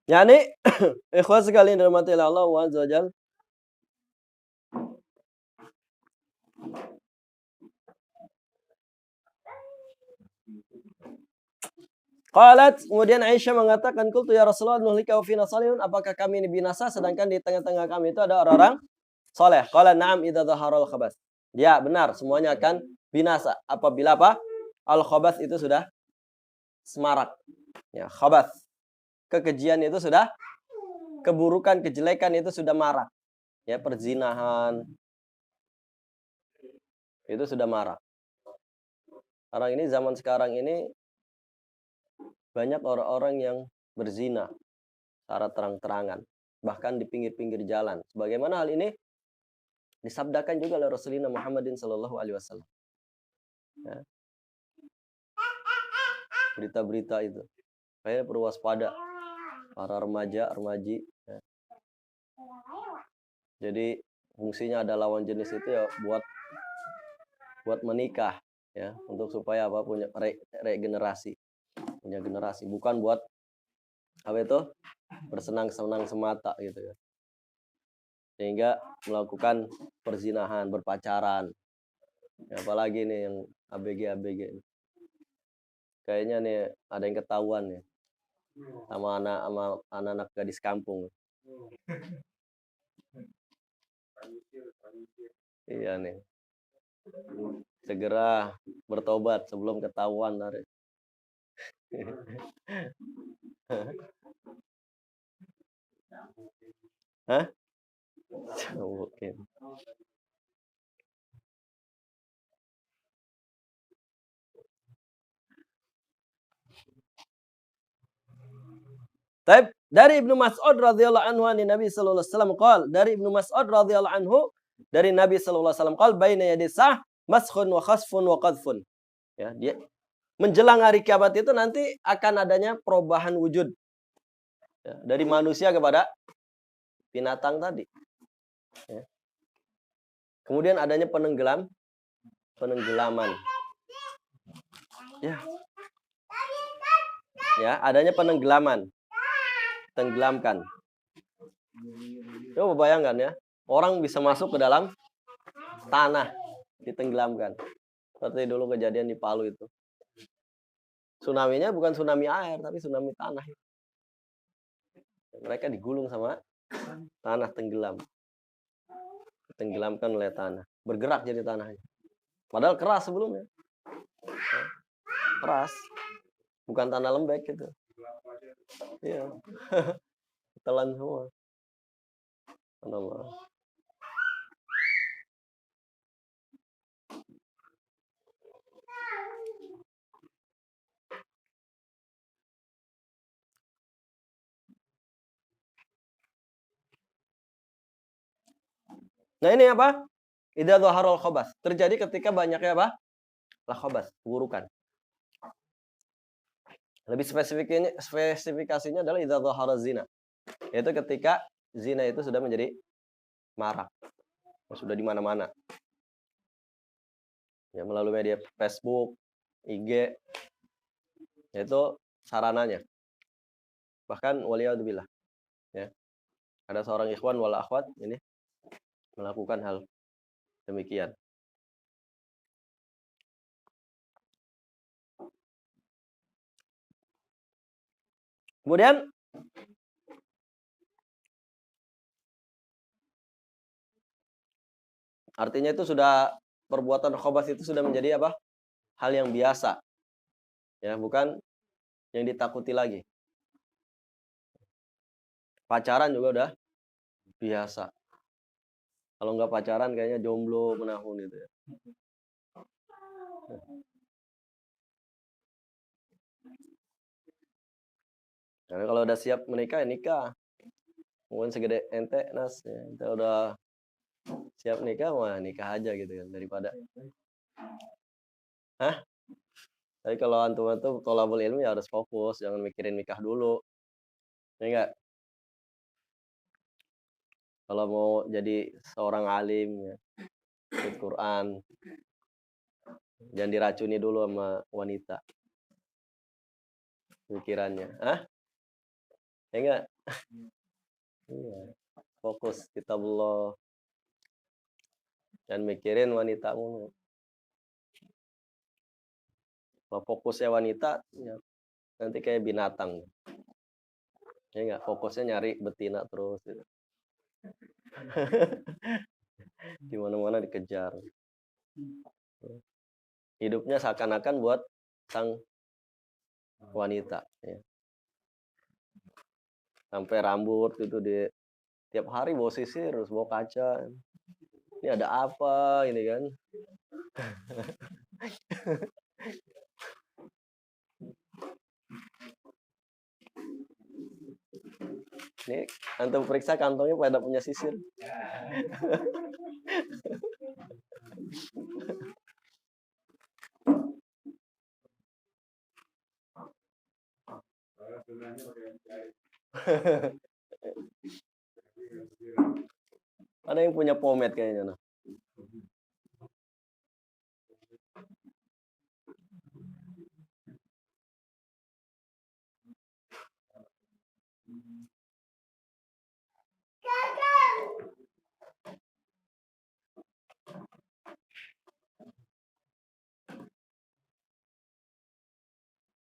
Speaker 1: Yani ikhwas sekalian dirahmati Allah azza wajal. Qalat, kemudian Aisyah mengatakan, "Qultu ya Rasulullah, nuhlika wa fina salihun?" Apakah kami ini binasa sedangkan di tengah-tengah kami itu ada orang-orang saleh? Qala na'am idza dhaharal khabas. Ya, benar, semuanya akan binasa apabila apa? Al khabas itu sudah semarak. Ya, khabas. Kekejian itu sudah, keburukan, kejelekan itu sudah marak. Ya, perzinahan itu sudah marak. Zaman sekarang ini banyak orang-orang yang berzina secara terang-terangan, bahkan di pinggir-pinggir jalan. Sebagaimana hal ini disabdakan juga oleh Rasulullah Muhammadin sallallahu alaihi wasallam. Ya. Berita-berita itu. Kayaknya perlu waspada para remaja, remaji. Ya. Jadi fungsinya ada lawan jenis itu ya buat menikah, ya, untuk supaya apa, punya regenerasi, punya generasi, bukan buat apa itu, bersenang-senang semata gitu ya. Sehingga melakukan perzinahan, berpacaran. Ya, apalagi nih yang ABG. Kayaknya nih ada yang ketahuan nih sama anak-anak gadis kampung. Iya nih. Segera bertobat sebelum ketahuan dari. Hah? Mungkin. Taib, dari Ibnu Mas'ud radhiyallahu anhu ani Nabi sallallahu alaihi wasallam qol, dari Ibnu Mas'ud radhiyallahu anhu dari Nabi sallallahu alaihi wasallam qol, baina yadi sah maskhun wa khasfun wa qadfun. Ya, dia menjelang hari kiamat itu nanti akan adanya perubahan wujud. Ya, dari manusia kepada binatang tadi. Ya. Kemudian adanya penenggelaman. Ya. Ya, adanya penenggelaman. Tenggelamkan. Coba bayangkan ya, orang bisa masuk ke dalam tanah, ditenggelamkan. Seperti dulu kejadian di Palu itu. Tsunami-nya bukan tsunami air, tapi tsunami tanah. Mereka digulung sama tanah, tenggelam. Ditenggelamkan oleh tanah. Bergerak jadi tanahnya. Padahal keras sebelumnya. Keras. Bukan tanah lembek gitu. Iya. Telan semua. Allah. Nah ini apa? Idza dhaharul khabas. Terjadi ketika banyaknya apa? Lah khabas, keburukan. Lebih spesifikasinya adalah idza dhahara zina. Yaitu ketika zina itu sudah menjadi marak. Sudah di mana-mana. Ya, melalui media Facebook, IG, itu sarananya. Bahkan waliyadzubillah. Ya. Ada seorang ikhwan wal akhwat ini melakukan hal demikian. Kemudian Artinya itu sudah perbuatan khabas itu sudah menjadi apa? Hal yang biasa. Ya, bukan yang ditakuti lagi. Pacaran juga udah biasa. Kalau nggak pacaran kayaknya jomblo menahun gitu ya. Karena kalau udah siap menikah ya nikah. Mungkin segede ente nas ya. Kita udah siap nikah mah nikah aja gitu kan daripada. Hah? Tapi kalau antum itu tholabul ilmi ya harus fokus, jangan mikirin nikah dulu. Ya enggak? Kalau mau jadi seorang alim ya, ikut Quran, jangan diracuni dulu sama wanita pikirannya. Hah? Ya enggak? Iya. Fokus kitabullah. Jangan mikirin wanita mulu. Kalau fokusnya wanita, ya, nanti kayak binatang. Ya enggak? Fokusnya nyari betina terus. Gitu. Di mana-mana dikejar. Hidupnya seakan-akan buat sang wanita. Ya. Sampai rambut gitu di tiap hari bawa sisir, terus bawa kaca. Ini ada apa ini kan? Ini antum periksa kantongnya pada punya sisir. Ada yang punya pomade kayaknya nah.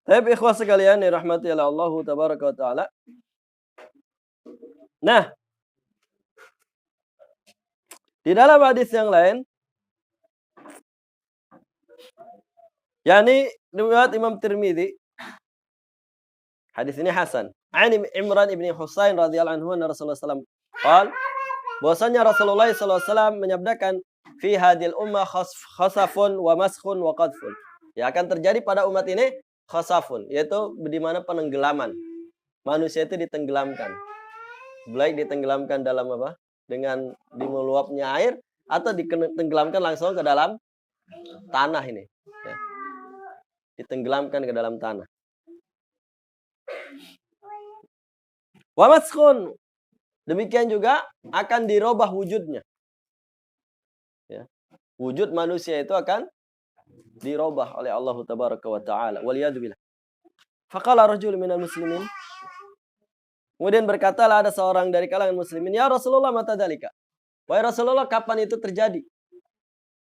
Speaker 1: Tapi ikhwah sekalian dirahmati oleh Allah tabaraka wa taala. Nah, di dalam hadis yang lain yakni riwayat Imam Tirmidzi, hadis ini hasan. Ani Imran ibni Husain radhiyallahu anhu Rasulullah sallallahu alaihi wasallam bahwasanya Rasulullah sallallahu alaihi wasallam menyabdakan fi hadil ummah khasafun wa maskhun wa qadfun. Ya akan terjadi pada umat ini khasafun, yaitu di mana penenggelaman. Manusia itu ditenggelamkan. Baik ditenggelamkan dalam apa? Dengan meluapnya air atau ditenggelamkan langsung ke dalam tanah ini. Ya. Ditenggelamkan ke dalam tanah. Wa maskhun. Demikian juga akan dirubah wujudnya. Ya. Wujud manusia itu akan dirubah oleh Allah tabaraka wa taala. Waliyadzubillah. Faqala rajul minal muslimin. Kemudian berkatalah ada seorang dari kalangan muslimin, "Ya Rasulullah, mata dzalika?" Wahai Rasulullah, kapan itu terjadi?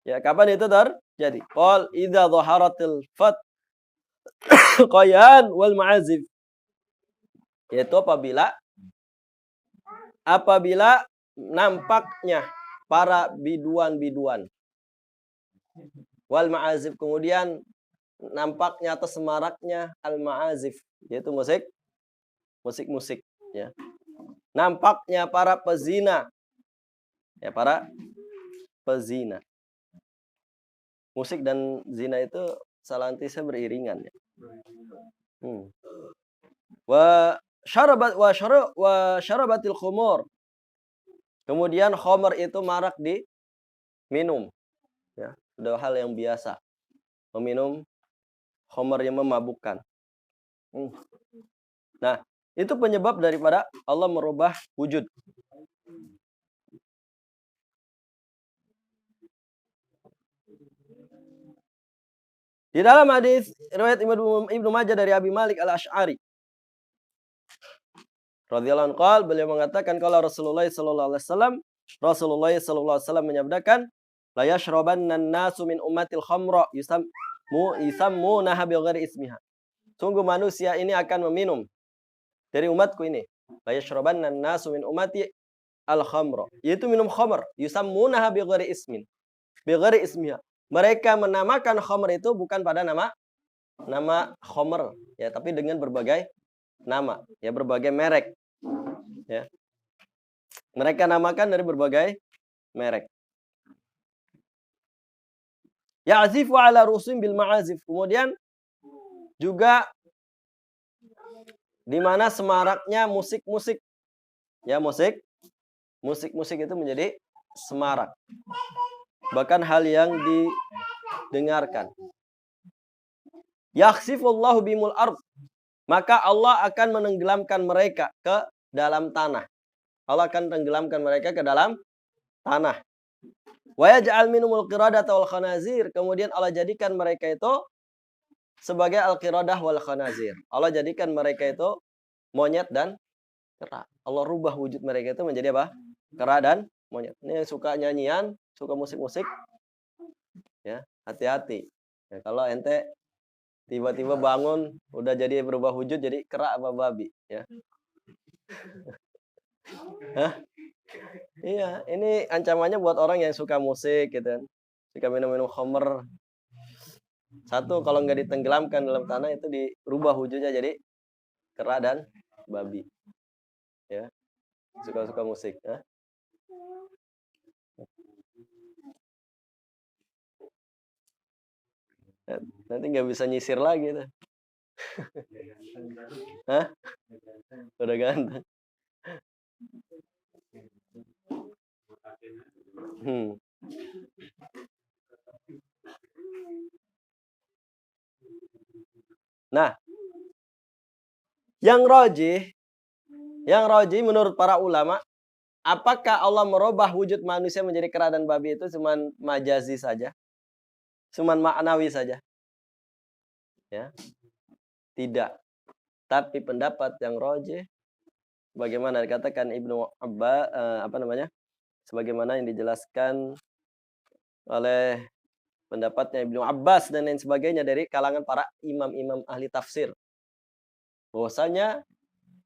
Speaker 1: Ya, kapan itu terjadi? Qal idza dhaharatil fat qayan wal ma'azif. Yaitu apabila nampaknya para biduan-biduan. Wal ma'azif, kemudian nampaknya atau semaraknya al ma'azif, yaitu musik-musik ya. Nampaknya para pezina. Ya, para pezina. Musik dan zina itu salantisnya beriringan ya. Wa syarabatil khumur. Kemudian khamr itu marak diminum. Ya, sudah hal yang biasa. Meminum khamr yang memabukkan. Nah, itu penyebab daripada Allah merubah wujud. Di dalam hadis riwayat Ibnu Majah dari Abi Malik Al-Asy'ari radhiyallahu anhu, beliau mengatakan kalau Rasulullah sallallahu alaihi wasallam menyabdakan la yashrabanna an-nasu min ummatil khamra yusammunaha bighairi ismiha. Sungguh manusia ini akan meminum dari umatku ini. La yashrabanna an-nasu min ummati al-khamra, yaitu minum khamr, yusammunaha bighairi ismin. Bighairi ismiha. Mereka menamakan khamr itu bukan pada nama khamr ya, tapi dengan berbagai nama, ya berbagai merek ya. Mereka namakan dari berbagai merek. Ya'zifu ala rusim bil ma'azif. Kemudian juga di mana semaraknya musik-musik. Ya, musik itu menjadi semarak. Bahkan hal yang didengarkan. Yakhsifullahu bimul ard. Maka Allah akan menenggelamkan mereka ke dalam tanah. Allah akan tenggelamkan mereka ke dalam tanah. Wa yaj'al minumul qiradata wal khanazir. Kemudian Allah jadikan mereka itu sebagai al-qiradah wal khanazir. Allah jadikan mereka itu monyet dan kera. Allah rubah wujud mereka itu menjadi apa? Kera dan monyet. Ini yang suka nyanyian, suka musik-musik, ya hati-hati. Ya, kalau ente tiba-tiba bangun udah jadi berubah wujud jadi kera apa babi, ya. Hah? Iya, ini ancamannya buat orang yang suka musik gitu kan. Suka minum-minum khamr. Satu, kalau nggak ditenggelamkan dalam tanah itu dirubah wujudnya jadi kera dan babi. Ya. Suka-suka musik, ya. Nanti nggak bisa nyisir lagi tuh. Hah? Udah ganteng. Nah, yang rajih menurut para ulama, apakah Allah merubah wujud manusia menjadi kera dan babi itu cuma majazi saja? Cuma maknawi saja? Ya. Tidak. Tapi pendapat yang rajih bagaimana dikatakan Ibnu Abbas sebagaimana yang dijelaskan oleh pendapatnya Ibnu Abbas dan lain sebagainya dari kalangan para imam-imam ahli tafsir. Bahwasanya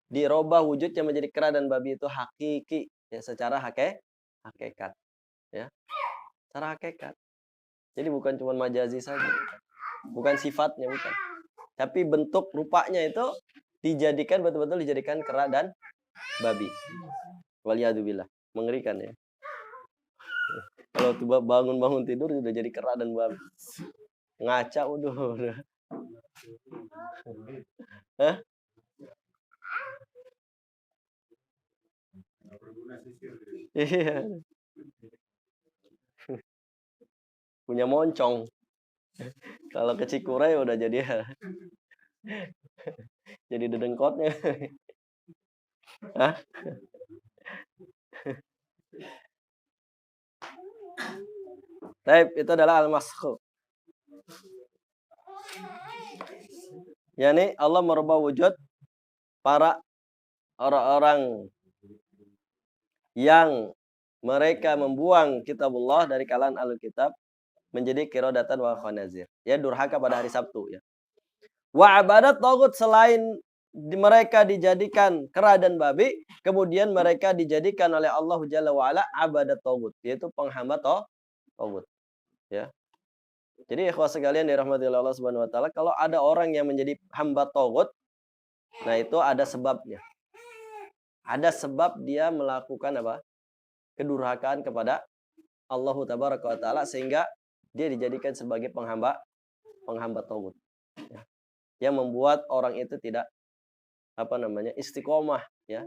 Speaker 1: dirubah wujudnya menjadi kera dan babi itu hakiki, ya secara hakikat. Ya. Secara hakikat. Jadi bukan cuma majazi saja. Bukan sifatnya, bukan. Tapi bentuk rupanya itu betul-betul dijadikan kera dan babi. Waliyadzubillah. Mengerikan ya. Kalau tiba bangun tidur udah jadi kera dan babi. Ngaca udah. Hah? Iya. Punya moncong. Kalau ke Cikuray udah jadi jadi dedengkotnya. Hah? Baik, itu adalah al-maskhu. Yani Allah merubah wujud para orang-orang yang mereka membuang kitabullah dari kalangan Alkitab menjadi qiradatan wa khanazir. Ya, durhaka pada hari Sabtu ya. Wa abadat tagut, selain mereka dijadikan kera dan babi, kemudian mereka dijadikan oleh Allah Jalla wa ala abadat tagut, yaitu penghamba tagut. Ya. Jadi ikhwah sekalian dirahmati Allah Subhanahu wa taala, kalau ada orang yang menjadi hamba tagut, nah itu ada sebabnya. Ada sebab dia melakukan apa? Kedurhakaan kepada Allah Tabaraka wa taala sehingga dia dijadikan sebagai penghamba tagut. Ya. Yang membuat orang itu tidak istiqomah ya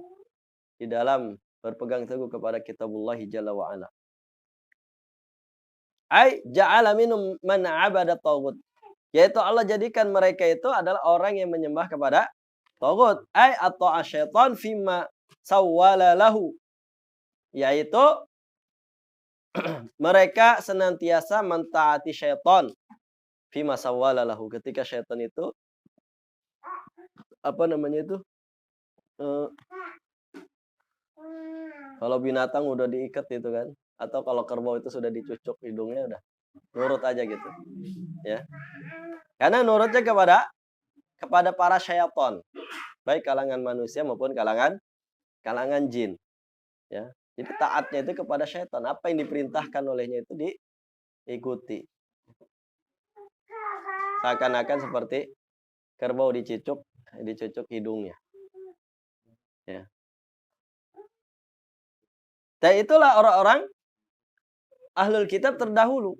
Speaker 1: di dalam berpegang teguh kepada kitabullah Jalla wa ala. Ai ja'ala minum man 'abada tagut. Yaitu Allah jadikan mereka itu adalah orang yang menyembah kepada tagut. Ai atau asyaitan fima sawwala lahu. Yaitu mereka senantiasa mentaati syaitan fima sawwala lahu, ketika syaitan itu kalau binatang udah diikat itu kan, atau kalau kerbau itu sudah dicucuk hidungnya, udah nurut aja gitu ya, karena nurutnya kepada para syaitan, baik kalangan manusia maupun kalangan jin ya. Jadi taatnya itu kepada syaitan. Apa yang diperintahkan olehnya itu diikuti. Seakan-akan seperti kerbau dicucuk hidungnya. Ya. Dan itulah orang-orang ahlul kitab terdahulu.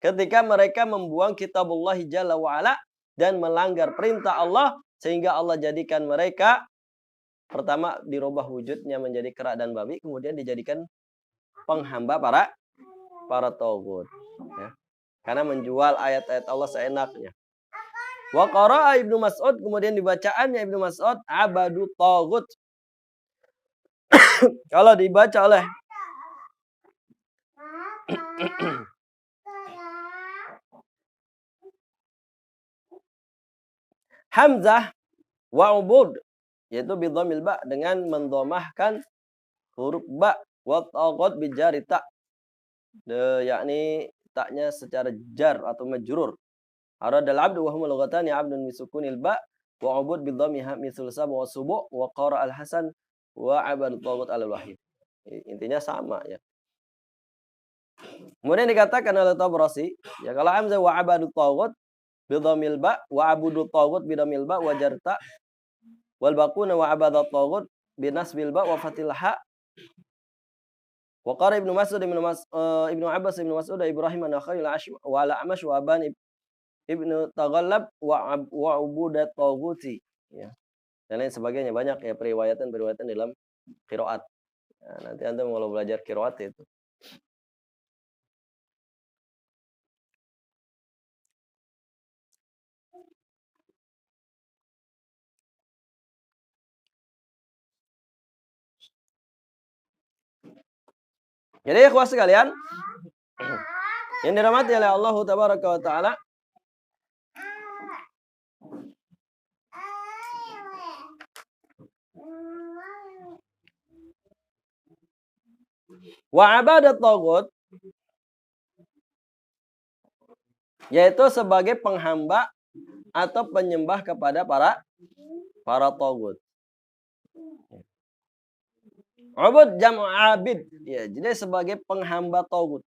Speaker 1: Ketika mereka membuang kitabullah jalla wa'ala dan melanggar perintah Allah, sehingga Allah jadikan mereka, pertama dirubah wujudnya menjadi kera dan babi, kemudian dijadikan penghamba para tagut. Ya. Karena menjual ayat-ayat Allah seenaknya. Wa qara'a Ibnu Mas'ud, kemudian dibacaannya Ibnu Mas'ud, abadu tagut. Kalau dibaca oleh Hamzah wa ubud, yaitu bidhamil ba, dengan mendhamahkan huruf ba, wa tagut bijari ta, yakni taknya secara jar atau majrur. Aradal abdu wa huma lughatani abdun bisukunil ba wa ubud bidhamiha mithl sab wa subu wa qara al hasan wa abad tagut al wahid. Intinya sama ya. Kemudian dikatakan oleh Tabrasi, ya kalau hamzah wa abadu tagut bidhamil ba wa abudu tagut bidhamil ba wa jarta wal baquna wa abadat tagut binasbil ba wa fatil ha. Wa qara Ibnu Mas'ud Ibnu Abbas Ibnu Mas'ud Ibrahim an-Nakhai wa al-A'mash wa Aban Ibnu Taghallab wa ubudat taghuti, ya. Dan lain sebagainya, banyak ya periwayatan dalam qiraat. Ya, nanti Anda kalau belajar qiraat itu. Jadi ikhwah sekalian, yang dirahmati oleh Allah tabaraka wa taala, wa abadat tagut, yaitu sebagai penghamba atau penyembah kepada para tagut. Ubud jam'u abid, ya, jadi sebagai penghamba tagut,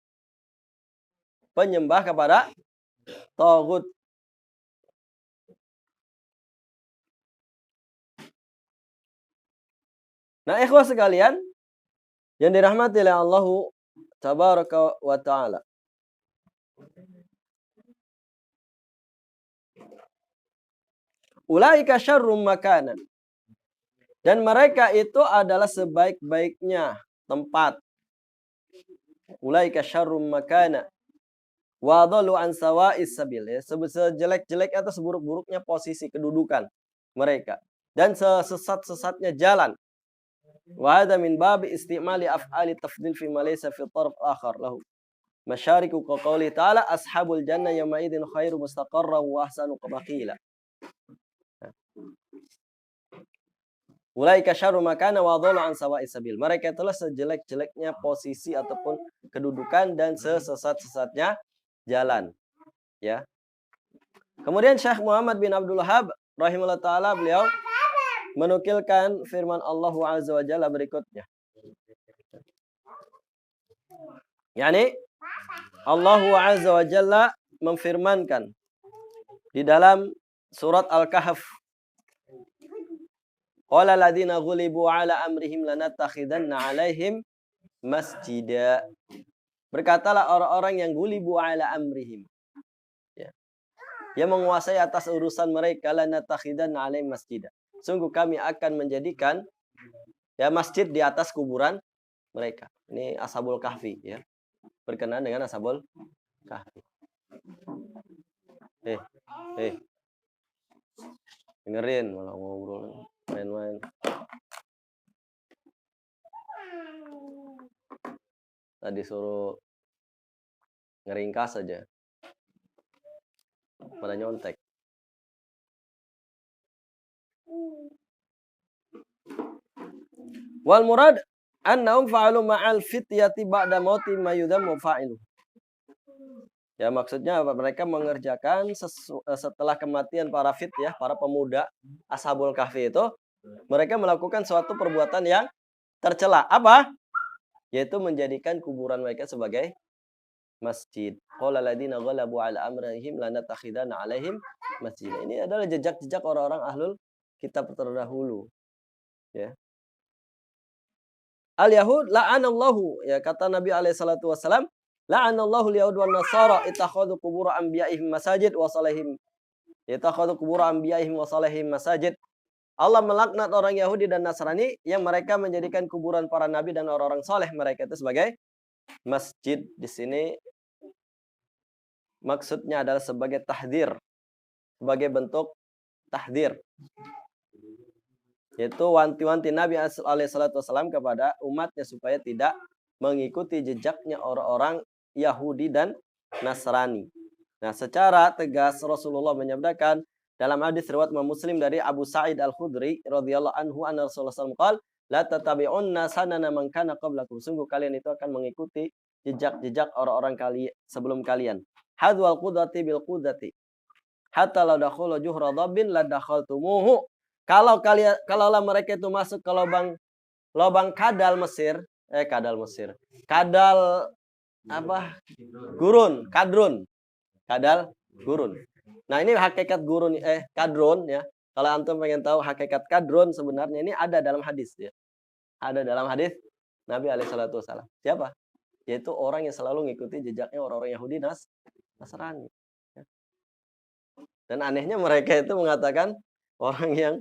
Speaker 1: penyembah kepada tagut. Nah, ikhwah sekalian yang dirahmati oleh Allah tabaraka wa taala, ulaika syarrum makanan, dan mereka itu adalah sebaik-baiknya tempat. Ulaika syarrum makana wa dhallu an sawa'is sabil, ya, sejelek-jelek atau seburuk-buruknya posisi kedudukan mereka dan sesesat-sesatnya jalan. Wa hadha min babi istimali af'ali tafdil fi ma laysa fi taraf akhar lahu. Masyariku ka qouli ta'ala ashabul jannah yawma idzin khairu mustaqarran wa ahsanu maqila. Ulaika syarru makana wa dhallu an sawa'is sabil. Mereka itulah sejelek-jeleknya posisi ataupun kedudukan dan sesesat-sesatnya jalan. Ya. Kemudian Syekh Muhammad bin Abdul Wahhab rahimahullah taala, beliau menukilkan firman Allah Azza wa Jalla berikutnya. Yani Allah Azza wa Jalla memfirmankan di dalam surat Al-Kahf, qala alladziina ghulibu ala amrihim lanattakhidanna 'alaihim masjida. Berkatalah orang-orang yang ghulibu ala amrihim, ya, yang menguasai atas urusan mereka, lanattakhidanna 'alaihim masjida. Sungguh kami akan menjadikan, ya, masjid di atas kuburan mereka. Ini Ashabul Kahfi, ya. Berkenaan dengan Ashabul Kahfi. Dengerin malah ngobrol main-main. Tadi suruh ngeringkas aja, pada nyontek. Wal murad annahum fa'alu ma'al fityati ba'da mauti ma yudhammu fa'ilu. Ya, maksudnya mereka mengerjakan setelah kematian para fityah, para pemuda Ashabul Kahfi itu, mereka melakukan suatu perbuatan yang tercela. Apa? yaitu menjadikan kuburan mereka sebagai masjid. Qala alladziina ghalabu 'ala amrihim lanattakhidanna 'alaihim masjid. Ini adalah jejak-jejak orang-orang ahlul kitab terdahulu, ya. Al-Yahud la'anallahu, ya kata Nabi alaihi salatu wasalam, la'anallahu al-yahud wan nasara ittakhadhu qubur anbiya'ihim masajid wa salihim. Ittakhadhu qubur anbiya'ihim wa salihim masajid. Allah melaknat orang Yahudi dan Nasrani yang mereka menjadikan kuburan para nabi dan orang-orang saleh mereka itu sebagai masjid. Di sini maksudnya adalah sebagai tahdzir, sebagai bentuk tahdzir. Yaitu wanti-wanti Nabi alaihi salatu wasallam kepada umatnya supaya tidak mengikuti jejaknya orang-orang Yahudi dan Nasrani. Nah, secara tegas Rasulullah menyabdakan dalam hadis riwayat Muslim dari Abu Sa'id Al-Khudri radhiyallahu anhu anna Rasulullah sallallahu alaihi wasallam la tatabi'unna sanana man kana qablakum. Sungguh kalian itu akan mengikuti jejak-jejak orang-orang kalian sebelum kalian. Hadwal qudati bil qudati. Hatta law dakhulu juhra dhabbin la dakhaltumuhu. Kalaulah mereka itu masuk ke lubang kadal Mesir, kadal apa? Kadrun. Kadal gurun. Nah, ini hakikat kadrun ya. Kalau antum pengen tahu hakikat kadrun sebenarnya ini ada dalam hadis ya. Ada dalam hadis Nabi alaihi salatu wasallam. Siapa? Yaitu orang yang selalu mengikuti jejaknya orang-orang Yahudi Nasrani. Dan anehnya mereka itu mengatakan orang yang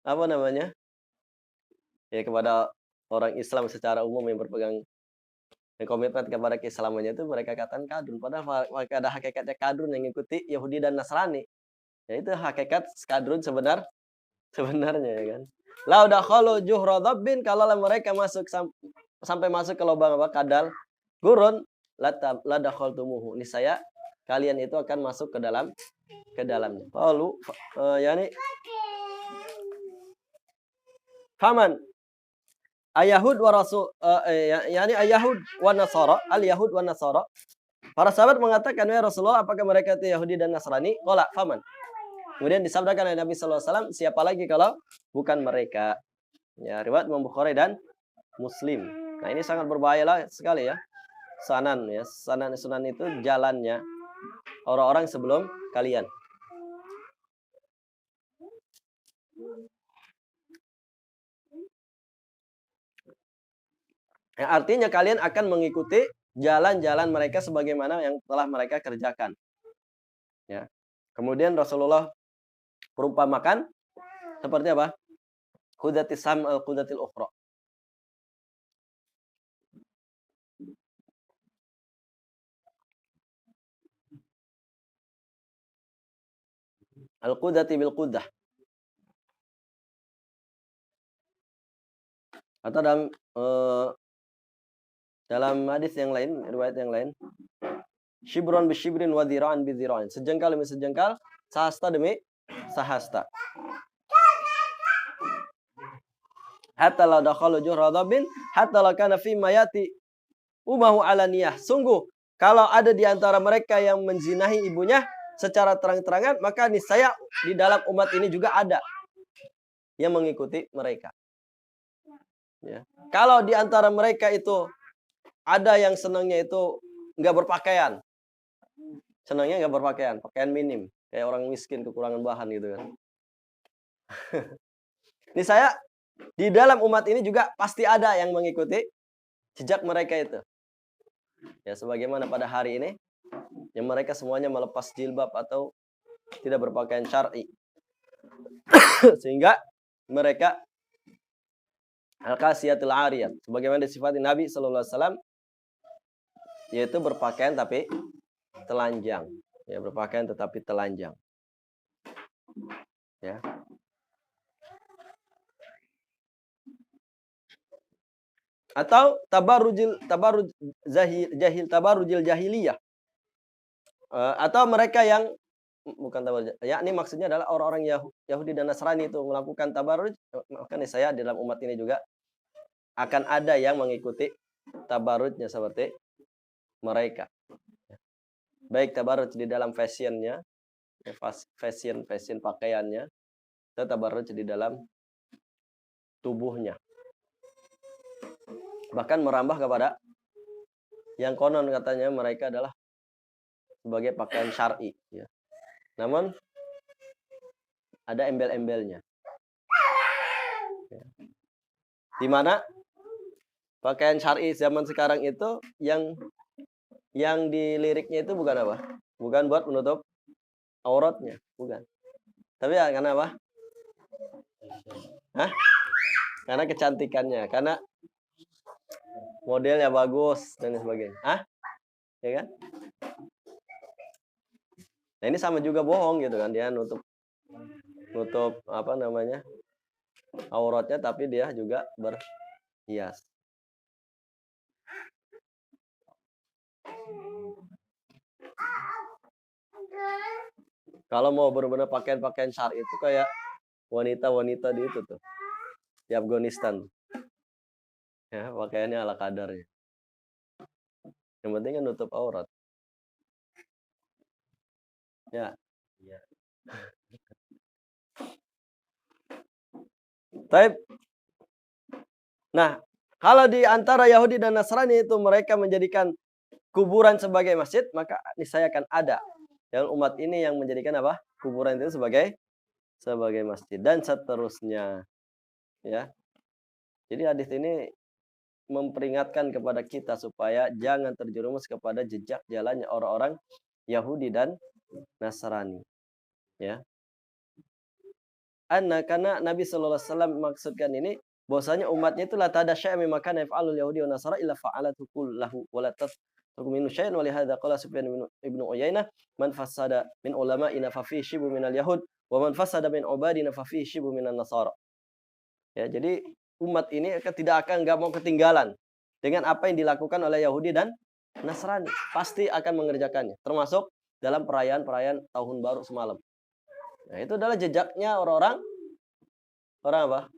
Speaker 1: apa namanya? Ya kepada orang Islam secara umum yang berpegang komitmen kepada keislamannya itu mereka katakan kadrun. Padahal ada hakikatnya kadrun yang mengikuti Yahudi dan Nasrani. Ya itu hakikat kadrun sebenarnya ya kan. La dakhalu juhra dhabbin, kalau mereka masuk sampai masuk ke lubang kadal gurun, la dakhaltumuhu. Niscaya kalian itu akan masuk ke dalamnya. Lalu yakni faman Ayahud wa Rasul, yakni Ayahud wa Nasara, al-Yahud wa Nasara. Para sahabat mengatakan, ya Rasulullah, apakah mereka itu Yahudi dan Nasrani? Qala faman. Kemudian disabdakan oleh Nabi sallallahu alaihi wasallam, siapa lagi kalau bukan mereka? Ya, riwayat Imam Bukhari dan Muslim. Nah, ini sangat berbahaya sekali ya. Sanan sunan itu jalannya orang-orang sebelum kalian. Ya, artinya kalian akan mengikuti jalan-jalan mereka sebagaimana yang telah mereka kerjakan. Ya. Kemudian Rasulullah perumpamakan seperti apa? Qudatis sam al-qudatil ukhra. Al-qudati bil qudah. Atau dalam hadis yang lain, riwayat yang lain, shibron bi shibrin wa dhira'an bi dhira'in. Sejengkal demi sejengkal, sahasta demi sahasta. Hatta la dakhalu juhra dhabbin, hatta la kana fi mayati umahu alaniyah. Sungguh, kalau ada di antara mereka yang menzinahi ibunya secara terang-terangan, maka niscaya di dalam umat ini juga ada yang mengikuti mereka. Ya. Kalau di antara mereka itu ada yang senangnya itu nggak berpakaian. Senangnya nggak berpakaian, pakaian minim. Kayak orang miskin, kekurangan bahan gitu kan. Ini saya, di dalam umat ini juga pasti ada yang mengikuti jejak mereka itu. Ya, sebagaimana pada hari ini, yang mereka semuanya melepas jilbab atau tidak berpakaian syar'i. Sehingga mereka al-kasiyatul 'ariyat, sebagaimana disifati Nabi sallallahu alaihi wasallam, yaitu berpakaian tapi telanjang. Ya, berpakaian tetapi telanjang. Ya. Atau tabarrujil jahiliyah. Atau mereka yang bukan tabarruj, yakni maksudnya adalah orang-orang Yahudi dan Nasrani itu melakukan tabarruj, maka saya dalam umat ini juga akan ada yang mengikuti tabarrujnya seperti mereka. Baik tabarruj di dalam fashionnya, fashion pakaiannya, atau tabarruj di dalam tubuhnya. Bahkan merambah kepada yang konon katanya mereka adalah sebagai pakaian syar'i, ya. Namun ada embel-embelnya. Ya. Di mana pakaian syar'i zaman sekarang itu yang diliriknya itu bukan apa? Bukan buat menutup auratnya, bukan. Tapi ya karena apa? Hah? Karena kecantikannya, karena modelnya bagus dan sebagainya. Hah? Ya kan? Nah, ini sama juga bohong gitu kan, dia nutup apa namanya? Auratnya tapi dia juga berhias. Kalau mau benar-benar pakaian-pakaian syar'i itu kayak wanita-wanita di itu tuh, di Afghanistan. Ya, pakaiannya ala kadarnya. Yang penting kan nutup aurat. Ya. Taib. Nah, kalau di antara Yahudi dan Nasrani itu mereka menjadikan kuburan sebagai masjid, maka niscaya akan ada yang umat ini yang menjadikan apa? Kuburan itu sebagai masjid dan seterusnya. Ya. Jadi hadis ini memperingatkan kepada kita supaya jangan terjerumus kepada jejak jalannya orang-orang Yahudi dan Nasrani. Ya. Karena Nabi sallallahu alaihi wasallam maksudkan ini bahwasanya umatnya itu la tada syai'a mimma kana yaf'alul yahudi wa nasara illa fa'alatu kullahu wa la tasruku min syai'in wa li hadza qala Sufyan ibnu Uyainah man fasada min ulama'ina fa fi shibu minal yahud wa man fasada min ubadina fa fi shibu minan nasara. Ya, jadi umat ini tidak akan enggak mau ketinggalan dengan apa yang dilakukan oleh Yahudi dan Nasrani. Pasti akan mengerjakannya, termasuk dalam perayaan-perayaan tahun baru semalam. Nah, itu adalah jejaknya orang apa?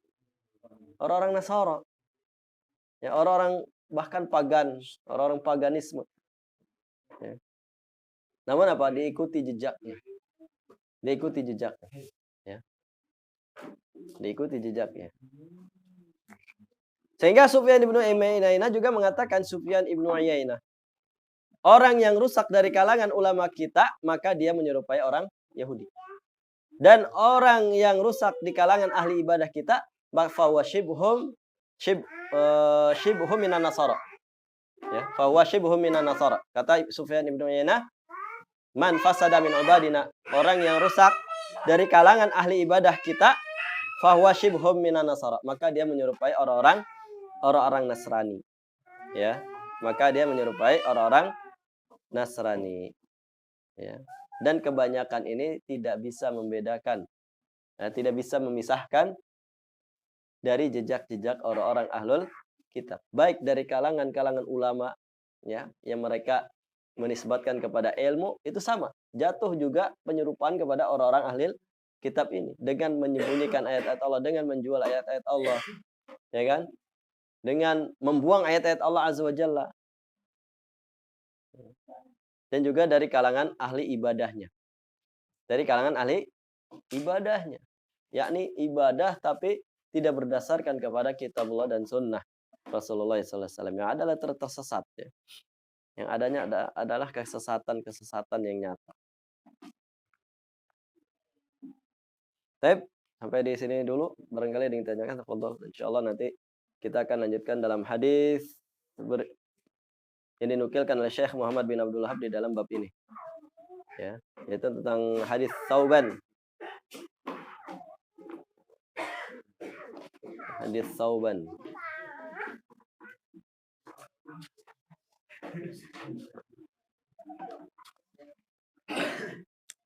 Speaker 1: Orang-orang Nasara. Ya, orang-orang bahkan pagan, orang-orang paganisme. Ya. Namun apa? Diikuti jejaknya. Diikuti jejaknya. Ya. Diikuti jejaknya. Sehingga Sufyan ibnu Uyainah juga mengatakan Sufyan ibnu Uyainah, orang yang rusak dari kalangan ulama kita, maka dia menyerupai orang Yahudi. Dan orang yang rusak di kalangan ahli ibadah kita, fa shibhum minan nasara. Ya, fa shibhum minan nasara. Kata Sufyan ibnu Uyainah, man fasada min ubadina, orang yang rusak dari kalangan ahli ibadah kita, fa shibhum minan nasara, maka dia menyerupai orang-orang Nasrani. Ya, maka dia menyerupai orang-orang Nasrani. Ya. Dan kebanyakan ini tidak bisa membedakan, tidak bisa memisahkan dari jejak-jejak orang-orang ahlul kitab, baik dari kalangan ulama, ya, yang mereka menisbatkan kepada ilmu, itu sama, jatuh juga penyerupaan kepada orang-orang ahlul kitab ini dengan menyembunyikan ayat-ayat Allah, dengan menjual ayat-ayat Allah, ya kan, dengan membuang ayat-ayat Allah azza wajalla, dan juga dari kalangan ahli ibadahnya. Dari kalangan ahli ibadahnya. Yakni ibadah tapi tidak berdasarkan kepada kitabullah dan sunnah Rasulullah SAW. Yang adalah tersesat. Ya. Yang adanya adalah kesesatan-kesesatan yang nyata. Baik, sampai di sini dulu. Barangkali ada yang ditanyakan. Insyaallah nanti kita akan lanjutkan dalam hadis yang dinukilkan oleh Syekh Muhammad bin Abdul Wahab di dalam bab ini. Ya, yaitu tentang hadis Tsauban. Hadis Tsauban.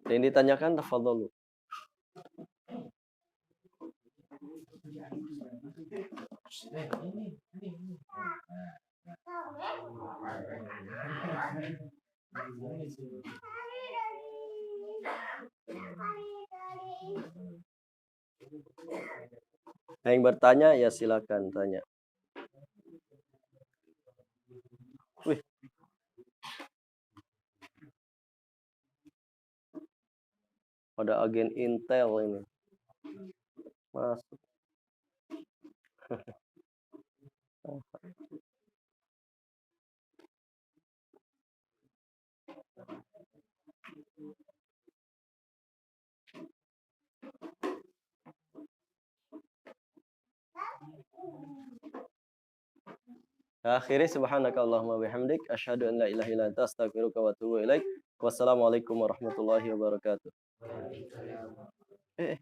Speaker 1: Yang ditanyakan tafadhalu. Yang bertanya ya silakan tanya. Wih. Ada agen Intel ini. Masuk. Akhiri subhanakallahumma bihamdik asyhadu an la ilaha illa anta astaghfiruka wa atubu ilaik. Wassalamualaikum warahmatullahi wabarakatuh. Eh.